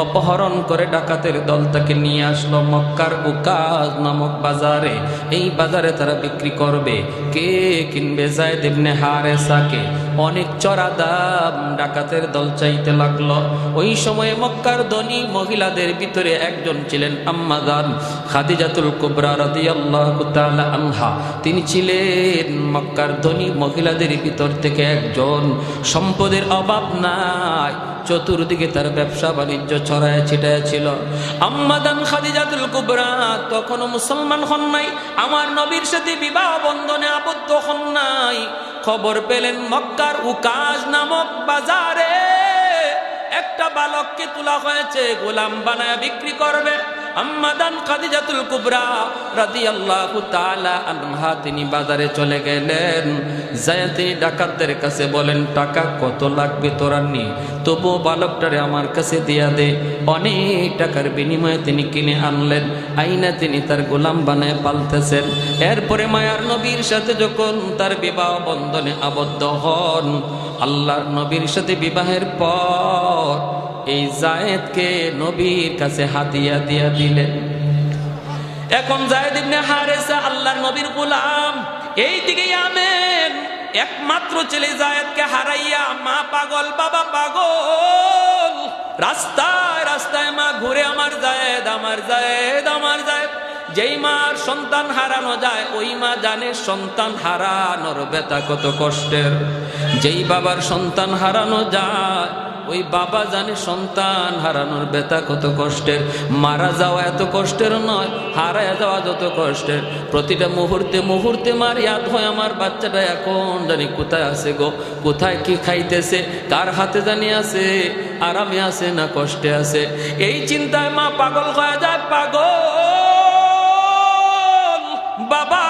অপহরণ করে ডাকাতের দল তাকে নিয়ে আসলো মক্কার উকাজ নামক বাজারে। এই বাজারে তারা বিক্রি করবে। কে কিনবে? যায়েদ ইবনে হারেসাকে। অনেক চড়া দাম ডাকাতের দল চাইতে লাগলো। ওই সময়ে মক্কার ধনী মহিলাদের ভিতরে একজন ছিলেন আম্মা জান খাদিজাতুল কুবরা রাদিয়াল্লাহু তাআলা আনহা। তিনি ছিলেন মক্কার ধনী মহিলাদের ভিতর থেকে একজন। সম্পদের অভাব নাই, চতুর্দিকে তার ব্যবসা বাণিজ্য ছড়ায় ছিটায় ছিল। আম্মা জান খাদিজাতুল কুবরা তখনও মুসলমান হন নাই, আমার নবীর সাথে বিবাহ বন্ধনে আবদ্ধ হন নাই। খবর পেলেন মক্কার উকাজ নামক বাজারে একটা বালককে তোলা হয়েছে, গোলাম বানায় বিক্রি করবে। আম্মা জান খাদিজাতুল কুবরা রাদিয়াল্লাহু তাআলা আনহা তিনি বাজারে চলে গেলেন। যায় তিনি ডাকাতদের কাছে বলেন, টাকা কত লাগবে তোরা নি, তবু বালকটারে আমার কাছে দিয়া দে। অনেক টাকার বিনিময়ে তিনি কিনে আনলেন। আইনা তিনি তার গোলাম বানায় পালতেছেন। এরপরে মায়ার নবীর সাথে যখন তার বিবাহ বন্ধনে আবদ্ধ হন, আল্লাহর নবীর সাথে বিবাহের পর এই যায়েদকে নবীর কাছে হাদিয়া দিয়া দিলেন। এখন যায়েদ ইবনে হারেসা আল্লাহর নবীর গোলাম। এইদিকে ইয়ামেন একমাত্র ছেলে যায়েদকে হারাইয়া মা পাগল, বাবা পাগল। রাস্তায় রাস্তায় মা ঘুরে আমার যায়েদ, আমার যায়েদ, আমার যায়েদ। যেই মার সন্তান হারানো যায় ওই মা জানে সন্তান হারানোর ব্যথা কত কষ্টের। যেই বাবার সন্তান হারানো যায় ওই বাবা জানে সন্তান হারানোর ব্যথা কত কষ্টের। মারা যাওয়া এত কষ্টের নয়, হারায় যাওয়া যত কষ্টের। প্রতিটা মুহূর্তে মুহূর্তে মার ইয়াদ হয় আমার বাচ্চাটা এখন জানি কোথায় আছে গো, কোথায় কি খাইতেছে, কার হাতে জানি আছে, আরামে আছে না কষ্টে আছে। এই চিন্তায় মা পাগল হয়ে যায়, পাগল বাবা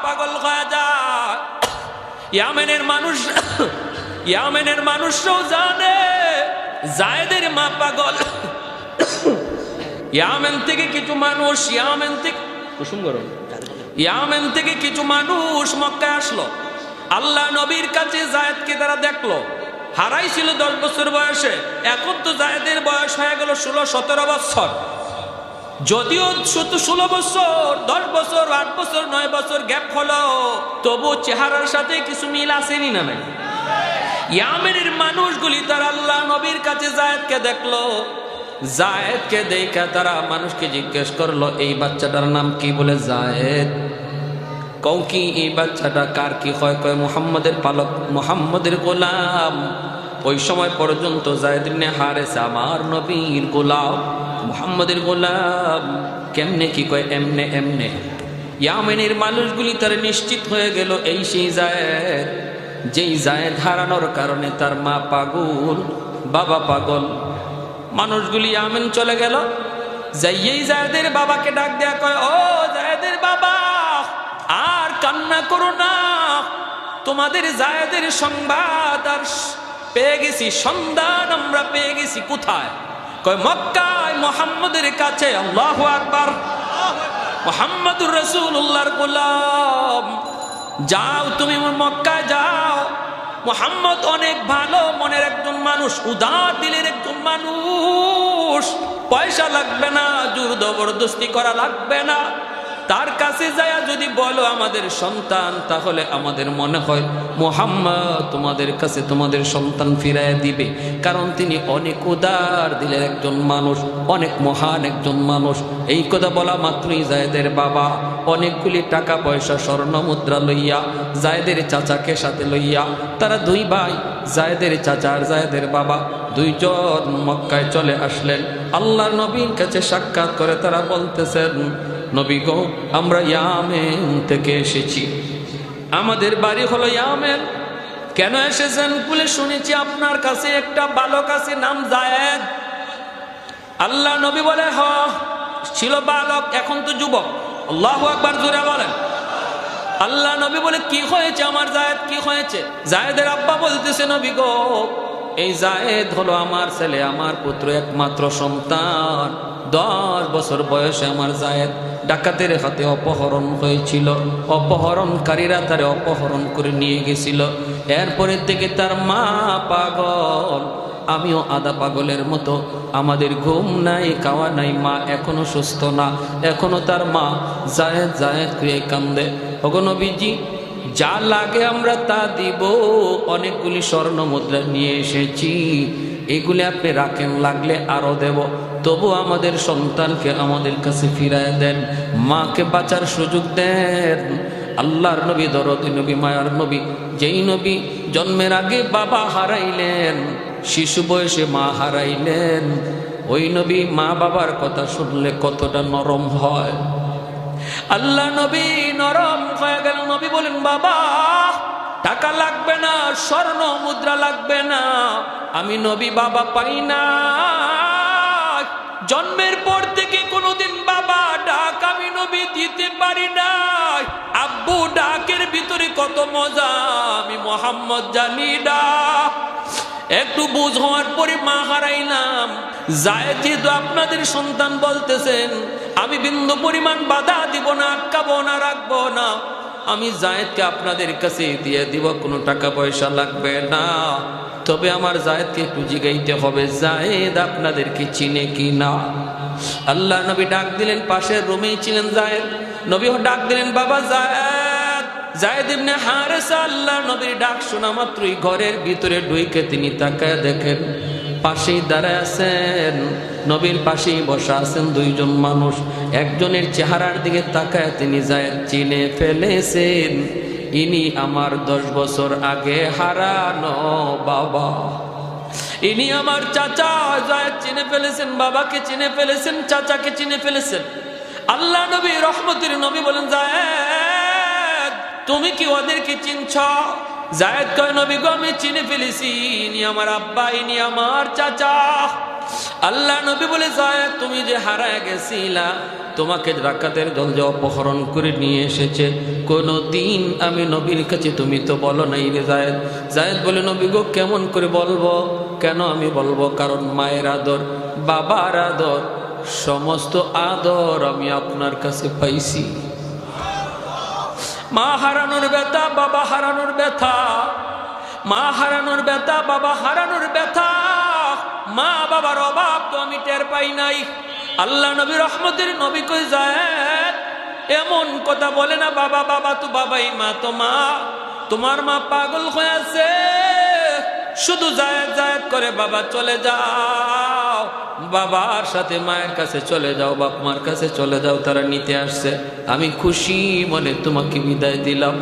পাগল হয়ে যায়। ইয়ামেনের মানুষরাও জানে জায়েদের মা পাগল। ইয়ামেন থেকে কিছু মানুষ ইয়ামেন থেকে কিছু মানুষ মক্কায় আসলো। আল্লাহ নবীর কাছে জায়েদকে তারা দেখলো। হারাইছিল 10 বছর বয়সে, এখন তো জায়েদের বয়স হয়ে গেল 16-17 বছর। যদিও 16 বছর, 10 বছর, 8 বছর, 9 বছর গ্যাপ হলো, তবু চেহারার সাথে কিছু মিল আসেনি না নাই? ইয়ামেনের মানুষগুলি তারা আল্লাহ নবীর কাছে জায়েদকে দেখলো। জায়েদকে দেখে তারা মানুষকে জিজ্ঞেস করলো, এই বাচ্চাটার নাম কি? বলে জায়েদ। কও কি এই বাচ্চাটা কার কি হয়? কয় মুহাম্মাদের পালক, মুহাম্মাদের গোলাম। ওই সময় পর্যন্ত জায়েদ ইবনে হারেসা আমার নবীর গোলাম, মুহাম্মাদের গোলাম। কেমনে কি? কয় এমনে এমনে। ইয়ামেনের মানুষগুলি তারা নিশ্চিত হয়ে গেল এই সেই জায়েদ, যেই জায়েদ হারানোর কারণে তার মা পাগল, বাবা পাগল। মানুষগুলি ইয়ামেন চলে গেল। যাইয়েই জায়েদের বাবাকে ডাক দেয়া কয়, ও জায়েদের বাবা, আর কান্না করো না, তোমাদের জায়েদের সংবাদ আর পেয়ে গেছি, সন্ধান আমরা পেয়ে গেছি। কোথায়? কয় মক্কায় মুহাম্মাদের কাছে। আল্লাহু আকবার। মুহাম্মাদুর রাসূলুল্লাহর গোলাম। যাও তুমি মক্কায় যাও। মুহাম্মদ অনেক ভালো মনের একজন মানুষ, উদার দিলের একজন মানুষ। পয়সা লাগবে না, জোর জবরদস্তি করা লাগবে না। তার কাছে যায় যদি বলো আমাদের সন্তান, তাহলে আমাদের মনে হয় মুহাম্মদ তোমাদের কাছে তোমাদের সন্তান ফিরায় দিবে। কারণ তিনি অনেক উদার দিলের একজন মানুষ, অনেক মহান একজন মানুষ। এই কথা বলা মাত্রই জায়েদের বাবা অনেকগুলি টাকা পয়সা স্বর্ণ মুদ্রা লইয়া জায়েদের চাচাকে সাথে লইয়া, তারা 2 ভাই, জায়েদের চাচা আর জায়েদের বাবা, 2 জন মক্কায় চলে আসলেন। আল্লাহর নবীর কাছে সাক্ষাৎ করে তারা বলতেছেন, নবী গো, আমরা ইয়ামেন থেকে এসেছি, আমাদের বাড়ি হলো ইয়ামেন। কেন এসেছেন? বলে শুনেছি আপনার কাছে একটা বালক আছে, নাম জায়েদ। আল্লাহ নবী বলে, হ, ছিল বালক, এখন তো যুবক। আল্লাহু আকবার, জোরে বলেন। আল্লাহ নবী বলে, কি হয়েছে আমার জায়েদ, কি হয়েছে? জায়েদের আব্বা বলতেছে, নবী গো, এই জায়েদ হলো আমার ছেলে, আমার পুত্র, একমাত্র সন্তান। 10 বছর বয়সে আমার জায়েদ ডাকাতের হাতে অপহরণ হয়েছিল। অপহরণকারীরা তারে অপহরণ করে নিয়ে গেছিল। এরপরের থেকে তার মা পাগল, আমিও আধা পাগলের মতো। আমাদের ঘুম নাই, খাওয়া নাই, মা এখনো সুস্থ না। এখনো তার মা জায়েদ জায়েদ করে কান্দে। ওগো নবীজি, যা লাগে আমরা তা দিব। অনেকগুলি স্বর্ণ মুদ্রা নিয়ে এসেছি, এগুলি আপনি রাখেন, লাগলে আরো দেব। তবু আমাদের সন্তানকে আমাদের কাছে ফিরায় দেন, মাকে বাঁচার সুযোগ দেন। আল্লাহর নবী, দরদি নবী, মায়ার নবী, যেই নবী জন্মের আগে বাবা হারাইলেন, শিশু বয়সে মা হারাইলেন, ওই নবী মা বাবার কথা শুনলে কতটা নরম হয়। আল্লাহ নবী নরম হয়ে গেল। নবী বলেন, বাবা টাকা লাগবে না, স্বর্ণ মুদ্রা লাগবে না, আমি নবী বাবা পাই না। জন্মের পর থেকে কোনোদিন বাবা ডাক আমি নবী দিতে পারি না। আব্বু ডাকের ভিতরে কত মজা আমি মুহাম্মদ জানি না। একটু বুঝ হওয়ার পরে মা হারাইলাম। জায়েদ যেহেতু আপনাদের সন্তান বলতেছেন, আমি বিন্দু পরিমাণ বাধা দিব না, আটকাবো না, রাখবো না। আমি জায়েদকে আপনাদের কাছে দিয়ে দিব, কোনো টাকা পয়সা লাগবে না। তবে আমার জায়েদকে একটু জিগাইতে হবে, জায়েদ আপনাদেরকে চিনে কি না। আল্লাহ নবী ডাক দিলেন, পাশের রুমেই ছিলেন জায়েদ। নবী ডাক দিলেন, বাবা জায়েদ, জায়েদ ইবনে হারেসা। আল্লাহ নবীর ডাক শোনা মাত্রই ঘরের ভিতরে ঢুকে তিনি তাকায় দেখেন, পাশেই দাঁড়ায় আছেন, নবীর পাশেই বসা আছেন 2 জন মানুষ। একজনের চেহারার দিকে তাকায় তিনি জায়েদ চিনে ফেলেছেন, ইনি আমার 10 বছর আগে হারানো বাবা, ইনি আমার চাচা। জায়েদ চিনে ফেলেছেন, বাবাকে চিনে ফেলেছেন, চাচাকে চিনে ফেলেছেন। আল্লাহ নবী রহমতের নবী বলেন, জায়েদ তুমি কি ওদেরকে চিনছ? জায়েদ কয়, নবী গো আমি চিনে ফেলেছি, ইনি আমার আব্বা, ইনি আমার চাচা। আল্লাহ নবী বলে, জায়েদ তুমি যে হারায় গেছিলা, তোমাকে ডাকাতের দল যে অপহরণ করে নিয়ে এসেছে, কোনো দিন আমি নবীর কাছে তুমি তো বলো নাই রে জায়েদ। জায়েদ বলে নবী গো কেমন করে বলবো? কেন আমি বলবো? কারণ মায়ের আদর, বাবার আদর, সমস্ত আদর আমি আপনার কাছে পাইছি। মা হারানোর ব্যথা, বাবা হারানোর ব্যথা, মা হারানোর ব্যথা, বাবা হারানোর ব্যথা, মা বাবার অভাব তো আমি টের পাই নাই। আল্লাহ নবী রহমতের নবী কই জায়েদ এমন কথা বলে না, বাবা বাবা তো বাবাই, মা তো মা। তোমার মা পাগল হয়েছে, শুধু জায়েদ জায়েদ করে। বাবা চলে যাও, বাবার সাথে মায়ের কাছে চলে যাও, বাপ মার কাছে চলে যাও, তারা নিতে আসছে। আমি খুশি মনে তোমাকে বিদায় দিলাম।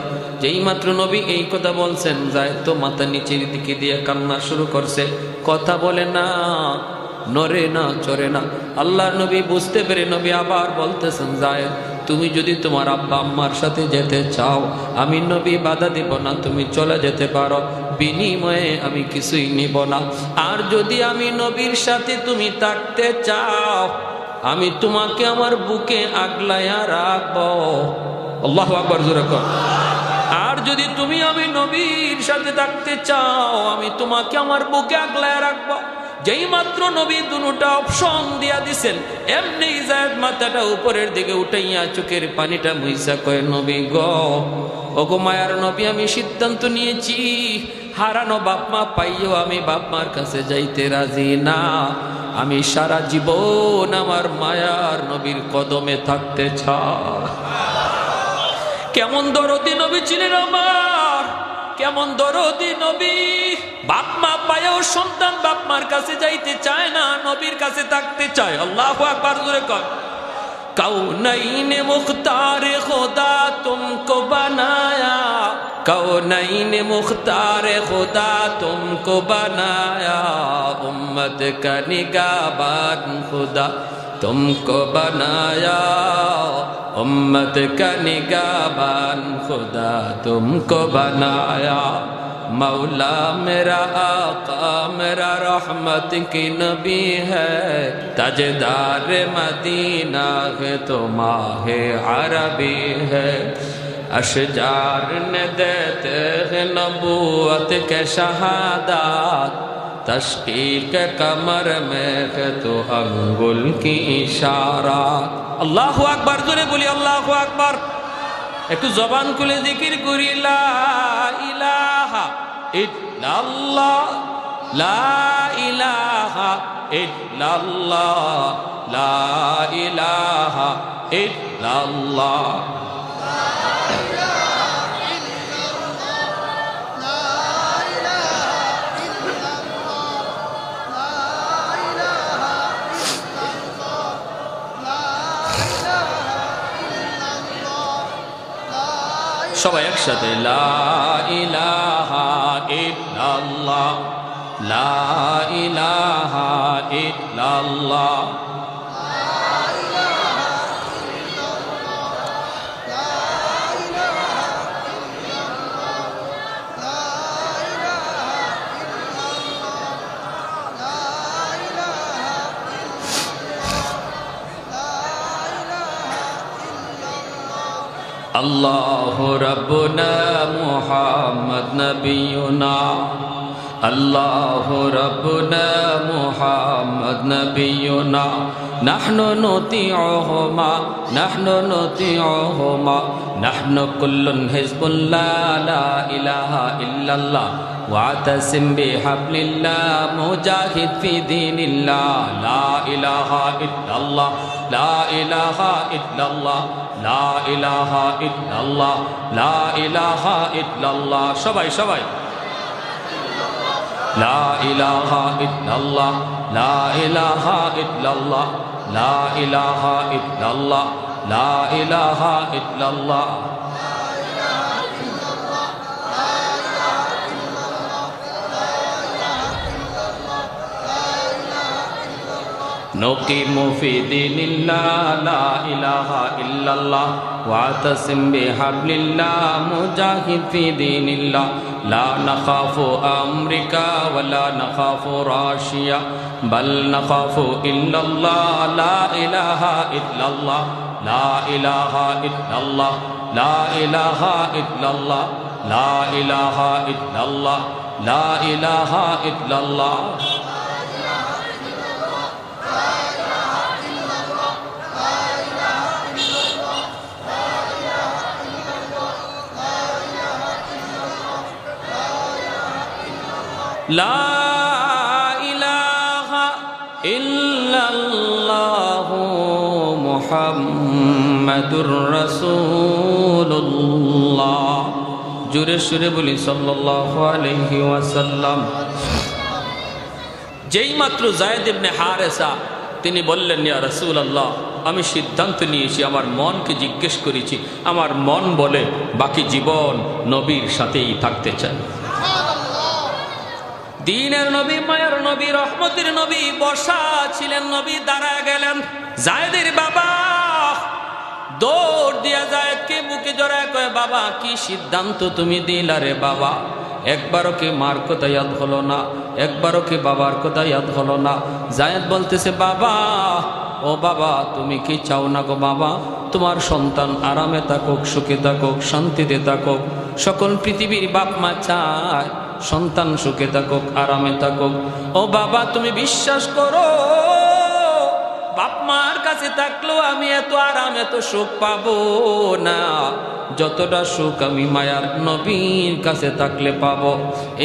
যেই মাত্র নবী এই কথা বলছেন, জায়েদ তো মাথা নিচের দিকে দিয়ে কান্না শুরু করছে, কথা বলে না, নড়ে না, চড়ে না। আল্লাহর নবী বুঝতে পেরে নবী আবার বলতেছেন, জায়েদ তুমি যদি তোমার আব্বা আম্মার সাথে যেতে চাও, আমি নবী বাধা দিব না, তুমি চলে যেতে পারো, বিনিময়ে আমি কিছুই নিব না। আর যদি আমি নবীর সাথে তুমি থাকতে চাও, আমি তোমাকে আমার বুকে আগলাইয়া রাখবো। আল্লাহু আকবার, জোরে কর। আর যদি তুমি আমি নবীর সাথে থাকতে চাও, আমি তোমাকে আমার বুকে আগলাইয়া রাখবো। যেই মাত্র নবী দুটা অপশন দিয়া দিছেন, এমনি জায়েদ মাথাটা উপরের দিকে উঠাইয়া চোখের পানিটা মুইসা কয়, নবী গো, ওগো মায়ার নবী, আমি সিদ্ধান্ত নিয়েছি, হারানো বাপ মা পাইও আমি বাপ মার কাছে যাইতে রাজি না। আমি সারা জীবন আমার মায়ার নবীর কদমে থাকতে চাই। কেমন দরদি নবী ছিলেন আমার, কেমন দরদি নবী। বাপ মা পায়েও সন্তান বাপ মার কাছে যাইতে চায় না, নবীর কাছে থাকতে চায়। আল্লাহু আকবার, জোরে কর। কাউনাইনে মুখতারে খোদা তুমকো বানায়া, কাউনাইনে মুখতারে খোদা তুমকো বানায়া, উম্মত কা নিগাহবান খুদা तुमको बनाया, उम्मत का निगाहबान खुदा तुमको बनाया। मौला मेरा आका मेरा रहमत की नबी है, ताजदार मदीना है तो माहे अरबी है। अशजार ने देते हैं नबूवत के शहादत, तशकीक कमर में है तो अंगुल की इशारा। अल्लाहु अकबर, जोरे बोली अल्लाहु अकबर। একটু জবান খুলে জিকির করি, লা ইলাহা ইল্লাল্লাহ, লা ইলাহা ইল্লাল্লাহ, লা ইলাহা ইল্লাল্লাহ। সবাই একসাথে, লা ইলাহা ইল্লাল্লাহ, লা ইলাহা ইল্লাল্লাহ। अल्लाहु रब्बुना मुहम्मद नबियुना, अल्लाहु रब्बुना मुहम्मद नबियुना। नहनु नुतिउहुमा, नहनु नुतिउहुमा, नहनु कुल्लुन हिज़्बुल्लाह, ला इलाहा इल्लल्लाह वातसिम बिहब्लिल्लाह, मुजाहिद फी दीनिल्लाह, ला इलाहा इल्लल्लाह, ला इलाहा इल्लल्लाह, ला इलाहा इल्लल्लाह, ला इलाहा इल्लल्लाह। सबाई सबाई, ला इलाहा इल्लल्लाह, ला इलाहा इल्लल्लाह, ला इलाहा इल्लल्लाह, ला इलाहा इल्लल्लाह। नुकीमु फी दीनिल्लाह, ला इलाहा इल्लल्लाह वातसिम बिहब्लिल्लाह, मुजाहिद फी दीनिल्लाह। ला नखाफु अमरीका वला नखाफु राशिया, बल नखाफु इल्लल्लाह, ला इलाहा इल्लल्लाह, ला इलाहा इल्लल्लाह, লা ইলাহা ইল্লাল্লাহ, লা ইলাহা ইল্লাল্লাহ, লা ইলাহা ইল্লাল্লাহ। লা ইলাহা ইল্লাল্লাহু মুহাম্মাদুর রাসূলুল্লাহ। জোরে সুরে বলি সাল্লাল্লাহু আলাইহি ওয়াসাল্লাম। যেই মাত্র যায়েদ ইবনে হারেসা তিনি বললেন, ইয়া রাসূলুল্লাহ, আমি সিদ্ধান্ত নিয়েছি, আমার মনকে জিজ্ঞেস করেছি, আমার মন বলে বাকি জীবন নবীর সাথেই থাকতে চাই। দ্বীনের নবী, মায়ের নবী, রহমতের নবী বসা ছিলেন, নবী দাঁড়ায় গেলেন। যায়েদের বাবা দৌড় দিয়া যায়েদকে বুকে জড়ায় কয়, বাবা কি সিদ্ধান্ত তুমি দিলা রে বাবা? একবারও কি মার কথা ইয়াদ হলো না, একবারও কি বাবার কথা ইয়াদ হলো না? যায়েদ বলতেছে, বাবা ও বাবা, তুমি কি চাও না গো বাবা? তোমার সন্তান আরামে থাকুক, সুখে থাকুক, শান্তিতে থাকুক। সকল পৃথিবীর বাপ মা চায় সন্তান সুখে থাকুক, আরামে থাকুক। ও বাবা, তুমি বিশ্বাস করো, বাপ মার কাছে থাকলেও আমি এত আরাম, এত সুখ পাবো না যতটা সুখ আমি মায়ার নবীর কাছে থাকলে পাবো।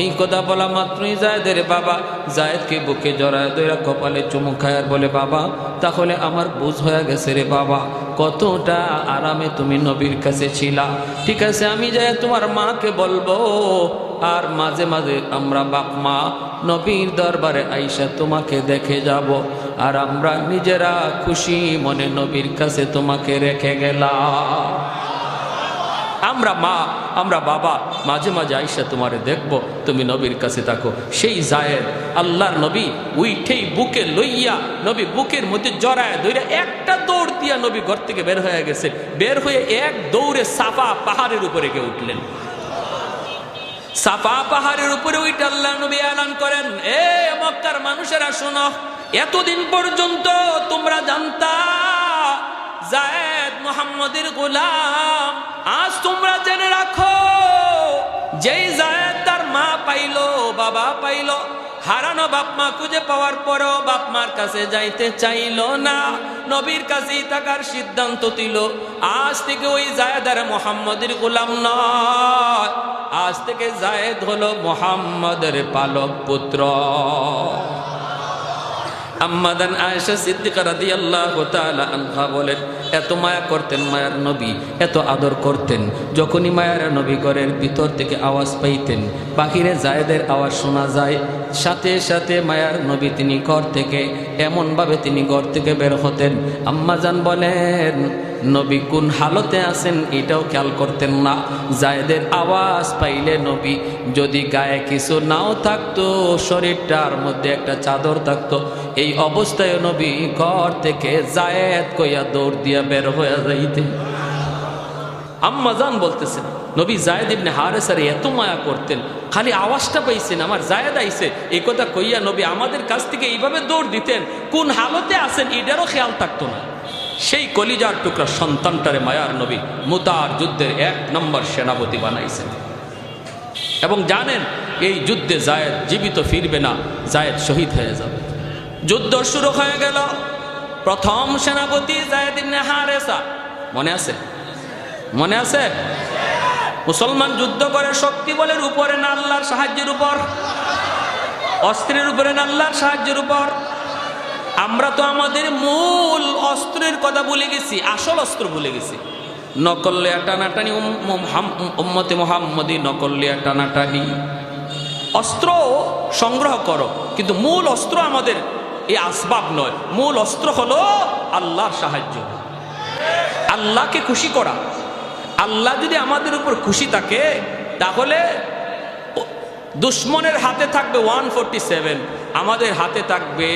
এই কথা বলা মাত্রই যায়েদের বাবা যায়েদকে বুকে জড়ায় দইরা কপালে চুমু খায় আর বলে, বাবা তাহলে আমার বুঝ হয়ে গেছে রে বাবা, কতটা আরামে তুমি নবীর কাছে ছিলা। ঠিক আছে, আমি যাই তোমার মাকে বলবো, আর মাঝে মাঝে আমরা বাপ মা নবীর দরবারে আইসা তোমাকে দেখে যাব, আর আমরা নিজেরা খুশি মনে নবীর কাছে তোমাকে রেখে গেলাম। আমরা মা, আমরা বাবা মাঝে মাঝে আইসা তোমারে দেখবো, তুমি নবীর কাছে থাকো। সেই যায়েদ আল্লাহর নবী উইঠেই বুকে লইয়া, নবী বুকের মধ্যে জড়ায় ধরে একটা দৌড় দিয়া নবী ঘর থেকে বের হয়ে গেছে। বের হয়ে এক দৌড়ে সাফা পাহাড়ের উপরে গিয়ে উঠলেন। সাফা পাহাড়ের উপরে উঠে আল্লাহ নবী এলান করেন, এ মক্কার মানুষেরা শোনো, এতদিন পর্যন্ত তোমরা জানতা যায়েদ মুহাম্মদের গোলাম, আজ তোমরা জেনে রাখো, যেই যায়েদ তার মা পাইলো, বাবা পাইলো, হারানো বাপ মা খুঁজে পাওয়ার পরেও বাপ মার কাছে যাইতে চাইলো না, নবীর কাছেই থাকার সিদ্ধান্ত দিল। আজ থেকে ওই যায়েদ আর মুহাম্মদের গোলাম নয়, আজ থেকে যায়েদ হলো মুহাম্মদের পালক পুত্র। আম্মাদান আয়েশা সিদ্দিকা রাদিয়াল্লাহু তাআলা আনহা বলেন, এত মায়া করতেন মায়ার নবী, এত আদর করতেন, যখনই মায়ার নবী ঘরের ভিতর থেকে আওয়াজ পাইতেন, বাহিরে যায়েদের আওয়াজ শোনা যায়, সাথে সাথে মায়ার নবী তিনি ঘর থেকে এমনভাবে তিনি ঘর থেকে বের হতেন, আম্মাজান বলেন নবী কোন হালতে আছেন এটাও খেয়াল করতেন না। যায়েদের আওয়াজ পাইলে নবী যদি গায়ে কিছু নাও থাকতো, শরীরটার মধ্যে একটা চাদর থাকতো, এই অবস্থায় নবী ঘর থেকে যায়েদ কইয়া দৌড় দিয়া বের হয়ে যাইতেন। আম্মাজান বলতেছেন, নবী যায়েদ ইবনে হারেসারে এত মায়া করতেন, খালি আওয়াজটা পাইছেন আমার যায়েদ আইছে এই কথা কইয়া নবী আমাদের কাছ থেকে এইভাবে দৌড় দিতেন, কোন হালতে আছেন এটারও খেয়াল থাকতো না। সেই কলিজার টুকরা সন্তানটারে মায়ার নবী মুতার যুদ্ধের 1 নম্বর সেনাপতি বানাইছেন। এবং জানেন এই যুদ্ধে যায়েদ জীবিত ফিরবে না, যায়েদ শহীদ হয়ে যাবে। যুদ্ধ শুরু হয়ে গেল। প্রথম সেনাপতি যায়েদ ইবনে হারেসা, মনে আছে? মনে আছে? মুসলমান যুদ্ধ করে শক্তি বলের উপরে না আল্লাহর সাহায্যের উপর? অস্ত্রের উপরে না আল্লাহর সাহায্যের উপর? আমরা তো আমাদের মূল অস্ত্রের কথা ভুলে গেছি, আসল অস্ত্র ভুলে গেছি। নকলিয়া টানাটানি, উম্মতে মুহাম্মদী নকলিয়া টানাটানি। অস্ত্র সংগ্রহ করো, কিন্তু মূল অস্ত্র আমাদের এই আসবাব নয়, মূল অস্ত্র হলো আল্লাহর সাহায্য, আল্লাহকে খুশি করা। আল্লাহ যদি আমাদের উপর খুশি থাকে তাহলে দুশ্মনের হাতে থাকবে 147, আমাদের হাতে থাকবে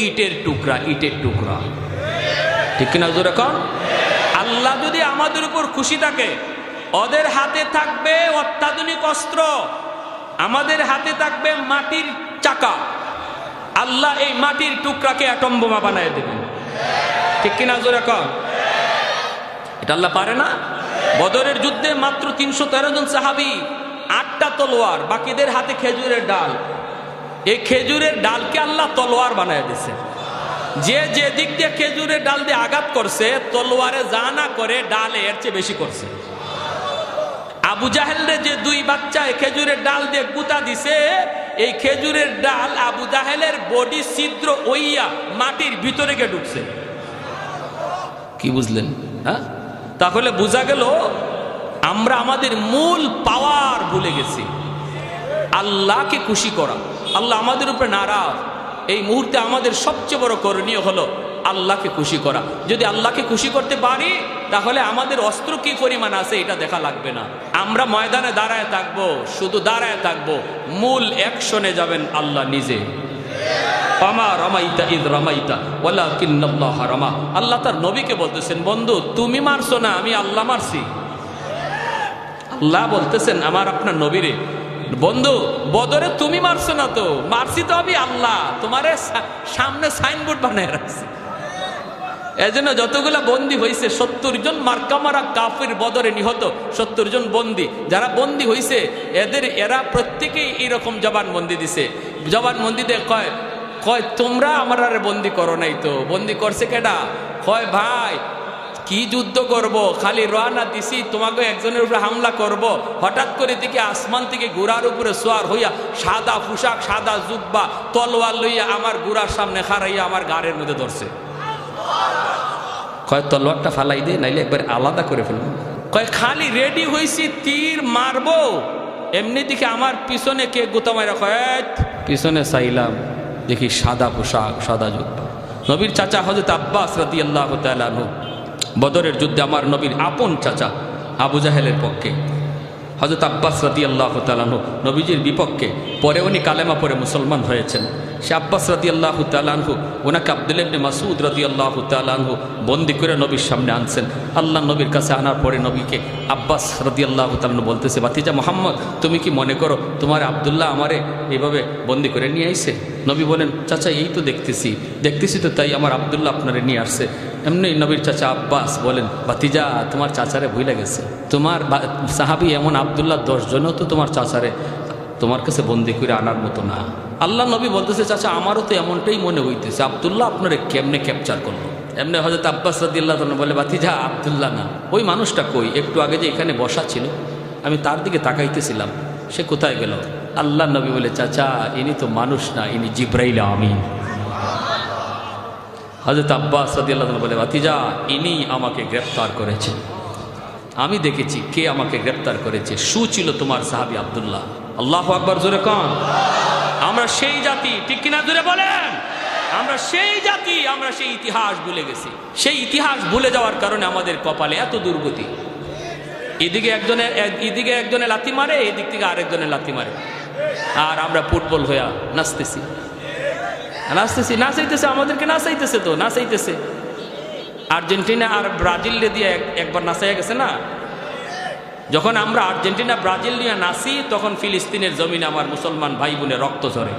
ইটের টুকরা, ইটের টুকরা। ঠিক কিনা জোরে কন? আল্লাহ যদি আমাদের উপর খুশি থাকে, ওদের হাতে থাকবে অত্যাধুনিক অস্ত্র, আমাদের হাতে থাকবে মাটির চাকা। আল্লাহ এই মাটির টুকরাকে অ্যাটম বোমা বানায় দেবেন। ঠিক কিনা জোরে কন? এটা আল্লাহ পারে না? বদরের যুদ্ধে মাত্র 313 জন সাহাবী, 8টা তলোয়ার, বাকিদের হাতে খেজুরের ডাল। এই খেজুরের ডালকে আল্লাহ তলোয়ার বানায় দিয়েছে। যে যে দিক দিয়ে খেজুরের ডাল দিয়ে আঘাত করছে, তলোয়ারে যা না করে ডালে এর চেয়ে বেশি করছে। আবু জাহেলরে যে 2 বাচ্চা খেজুরের ডাল দিয়ে গুতা দিছে, এই খেজুরের ডাল আবু জাহেলের বডি ছিদ্র হইয়া মাটির ভিতরে গিয়ে ঢুকছে। কি বুঝলেন? হ্যাঁ, তাহলে বোঝা গেল আমরা আমাদের মূল পাওয়ার ভুলে গেছি, আল্লাহকে খুশি করা। আল্লাহ আমাদের উপরে নারাজ। এই মুহূর্তে আমাদের সবচেয়ে বড় করণীয় হলো আল্লাহকে খুশি করা। যদি আল্লাহকে খুশি করতে পারি, তাহলে আমাদের অস্ত্র কি পরিমাণ আছে এটা দেখা লাগবে না। আমরা ময়দানে দাঁড়ায় থাকবো, শুধু দাঁড়ায় থাকবো, মূল অ্যাকশনে যাবেন আল্লাহ নিজে। আল্লাহ তার নবীকে বলতেছেন, বন্ধু তুমি মারছো না, আমি আল্লাহ মারছি। আল্লাহ বলতেছেন আমার আপনার নবীরে, বন্ধু বদরে তুমি মারছো না তো, মারছি তো আমি আল্লাহ, তোমারে সামনে সাইনবোর্ড বানায় রাখছি। এজন্য যতগুলা বন্দী হয়েছে, 70 জন মার্কা মারা কাফির বদরে নিহত 70 জন বন্দী যারা বন্দী হয়েছে, এরা প্রত্যেকেই এরকম জবানবন্দি দিছে। জবানবন্দি দিয়ে কয় তোমরা আমার আরে বন্দী করো নাই তো, বন্দী করছে কেডা? কয় ভাই কি যুদ্ধ করব, খালি রওনা দিছি, তোমাকে একজনের উপরে হামলা করব, হঠাৎ করে দিকে আসমান থেকে ঘোড়ার উপরে সোয়ার হইয়া, সাদা পোশাক, সাদা জুব্বা, তলোয়ার লইয়া আমার ঘোড়ার সামনে খাড়াইয়া আমার গাড়ির মধ্যে ধরছে। কয় তলোয়ারটা ফালাই দে, নাইলে একবার আলাদা করে ফেলবো। কয় খালি রেডি হইছি, তীর মারবো, এমনি দিকে আমার পিছনে কে গুতা মারা। কয় পিছনে চাইলাম, দেখি সাদা পোশাক, সাদা জুব্বা। নবীর চাচা হযরত আব্বাস রাদিয়াল্লাহু তাআলা আনহু বদরের যুদ্ধে আমার নবীর আপন চাচা আবু জাহেলের পক্ষে, হযরত আব্বাস রাদিয়াল্লাহু তাআলা আনহু নবীজির বিপক্ষে, পরে উনি কালেমা পড়ে মুসলমান হয়েছেন। সে আব্বাস রাদিয়াল্লাহু তাআলা আনহু ওনাকে আব্দুল্লাহ ইবনে মাসউদ রাদিয়াল্লাহু তাআলা আনহু বন্দী করে নবীর সামনে আনছেন। আল্লাহ নবীর কাছে আনার পরে নবীকে আব্বাস রাদিয়াল্লাহু তাআলা আনহু বলতেছে, ভাতিজা মুহাম্মদ, তুমি কি মনে করো তোমার আব্দুল্লাহ আমারে এইভাবে বন্দী করে নিয়ে আইছে? নবী বলেন, চাচা এই তো দেখতেছি তো, তাই আমার আব্দুল্লাহ আপনারে নিয়ে আসছে। এমনি নবীর চাচা আব্বাস বলেন, ভাতিজা তোমার চাচারে ভুলে গেছে, তোমার সাহাবী এমন আব্দুল্লাহ 10 জনও তো তোমার চাচারে তোমার কাছে বন্দী করে আনার মতো না। আল্লাহ নবী বলতেছে, চাচা আমারও তো এমনটাই মনে হইতেছে, আব্দুল্লাহ আপনারে কেমনে ক্যাপচার করলো? এমনি হযরত আব্বাস রাদিয়াল্লাহু তাআলা বলে, ভাতিজা আব্দুল্লাহ না, ওই মানুষটা কই? একটু আগে যে এখানে বসা ছিল, আমি তার দিকে তাকাইতেছিলাম, সে কোথায় গেল? আল্লাহ নবী বলে, চাচা ইনি তো মানুষ না, ইনি জিব্রাইল আমিন। হযরত আব্বাস রাদিয়াল্লাহু তাআলা বলে, ভাতিজা ইনি আমাকে গ্রেফতার করেছে, আমি দেখেছি কে আমাকে গ্রেফতার করেছে, ছিল তোমার সাহাবী আব্দুল্লাহ। আল্লাহু আকবার, জোরে কোন। আমরা সেই জাতি, ঠিক কিনা জোরে বলেন? আমরা সেই জাতি, আমরা সেই ইতিহাস ভুলে গেছি। সেই ইতিহাস ভুলে যাওয়ার কারণে আমাদের কপালে এত দুর্গতি। এদিকে একজনে লাথি মারে, এদিক থেকে আরেকজনে লাথি মারে, আর আমরা ফুটবল হইয়া নাচতেছি। নাচাইতেছে, আমাদেরকে নাচাইতেছে। আর্জেন্টিনা আর ব্রাজিল দিয়ে একবার নাচাইয়া গেছে না? যখন আমরা আর্জেন্টিনা ব্রাজিল নিয়ে নাচি, তখন ফিলিস্তিনের জমিনে আমার মুসলমান ভাই বোনের রক্ত ঝরে।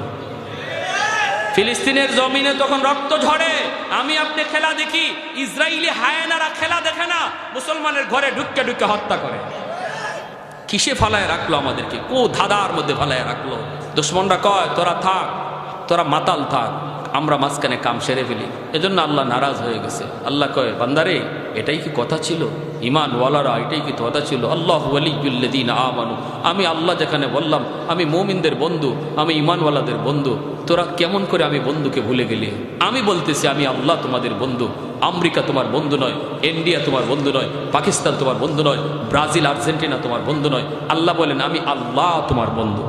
ফিলিস্তিনের জমিনে তখন রক্ত ঝরে। আমি আপনি খেলা দেখি, ইসরায়েলি হায়েনারা খেলা দেখে না, মুসলমানের ঘরে ঢুকে ঢুকে হত্যা করে। কিসে ফালায় রাখলো আমাদেরকে? ধাঁধার মধ্যে ফালায় রাখলো। দুশ্মনরা কয় তোরা থাক, তোরা মাতাল থাক, আমরা মাঝখানে কাম সেরে ফেলি। এজন্য আল্লাহ নারাজ হয়ে গেছে। আল্লাহ কয়, বান্দারে এটাই কি কথা ছিল? ঈমানওয়ালারা এটাই কি কথা ছিল? আল্লাহু ওয়ালিয়্যুল্লাযীনা আমানু, আমি আল্লাহ যেখানে বললাম আমি মুমিনদের বন্ধু, আমি ঈমানওয়ালাদের বন্ধু, তোরা কেমন করে আমি বন্ধুকে ভুলে গেলি? আমি বলতেছি আমি আল্লাহ তোমাদের বন্ধু। আমেরিকা তোমার বন্ধু নয়, ইন্ডিয়া তোমার বন্ধু নয়, পাকিস্তান তোমার বন্ধু নয়, ব্রাজিল আর্জেন্টিনা তোমার বন্ধু নয়। আল্লাহ বলেন আমি আল্লাহ তোমার বন্ধু।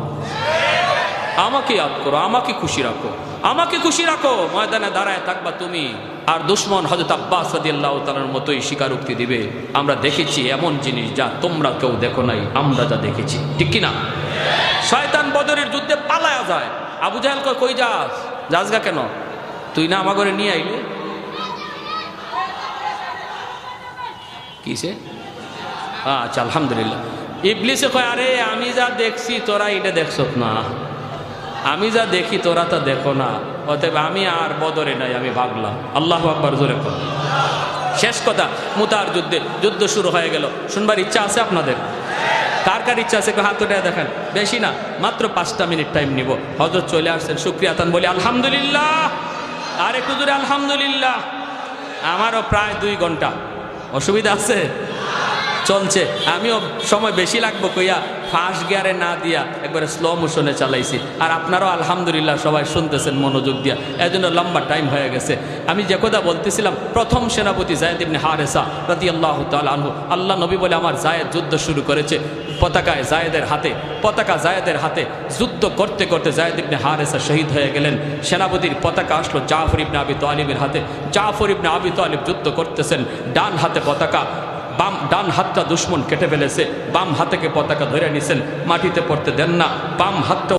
আমাকে ইয়াদ করো, আমাকে খুশি রাখো, আমাকে খুশি রাখো, ময়দানে দাঁড়ায় থাকবা তুমি। আর দুশ্মন হযরত আব্বাস রাদিয়াল্লাহু তাআলার মতোই স্বীকারোক্তি দিবে, আমরা দেখেছি এমন জিনিস যা তোমরা কেউ দেখো নাই, আমরা যা দেখেছি। ঠিক কিনা? শয়তান বদরের যুদ্ধে পালায়া যায়। আবু জাহেল কই যাস গা কেন? তুই না আমার ঘরে নিয়ে আইলে কিসে? আচ্ছা আলহামদুলিল্লাহ। ইবলিসে কয়, আরে আমি যা দেখছি তোরা এটা দেখছ না, আমি যা দেখি তোরা তা দেখো না, অতএব আমি আর বদরে নাই, আমি ভাগলাম। আল্লাহু আকবার, জোরে কর। শেষ কথা, মুতার যুদ্ধ শুরু হয়ে গেল। শুনবার ইচ্ছা আছে আপনাদের? কার কার ইচ্ছা আছে হাত উঠে দেখেন। বেশি না, মাত্র 5টা মিনিট টাইম নিব। হযরত চলে আসছেন, শুকরিয়া তান বলি আলহামদুলিল্লাহ। আর একটু জোরে আলহামদুলিল্লাহ। আমারও প্রায় 2 ঘন্টা। অসুবিধা আছে? চলছে। আমিও সময় বেশি লাগবো কইয়া ফার্স্ট গিয়ারে না দিয়া একবারে স্লো মোশনে চালাইছি। আর আপনারাও আলহামদুলিল্লাহ সবাই শুনতেছেন মনোযোগ দিয়া, এজন্য লম্বা টাইম হয়ে গেছে। আমি যে কথা বলতেছিলাম, প্রথম সেনাপতি যায়েদ ইবনে হারেসা রাদিয়াল্লাহু তাআলা আনহু, আল্লাহ নবী বলে আমার যায়েদ যুদ্ধ শুরু করেছে। পতাকা যায়েদের হাতে। যুদ্ধ করতে করতে যায়েদ ইবনে হারেসা শহীদ হয়ে গেলেন। সেনাপতির পতাকা আসলো জাফর ইবনে আবি তালিবের হাতে। জাফর ইবনে আবি তালিব যুদ্ধ করতেছেন, ডান হাতে পতাকা, ডান হাতটা দুশ্মন কেটে ফেলেছে, বাম হাতে পতাকা ধরে নিছেন, মাটিতে পড়তে দেন না, বাম হাতটা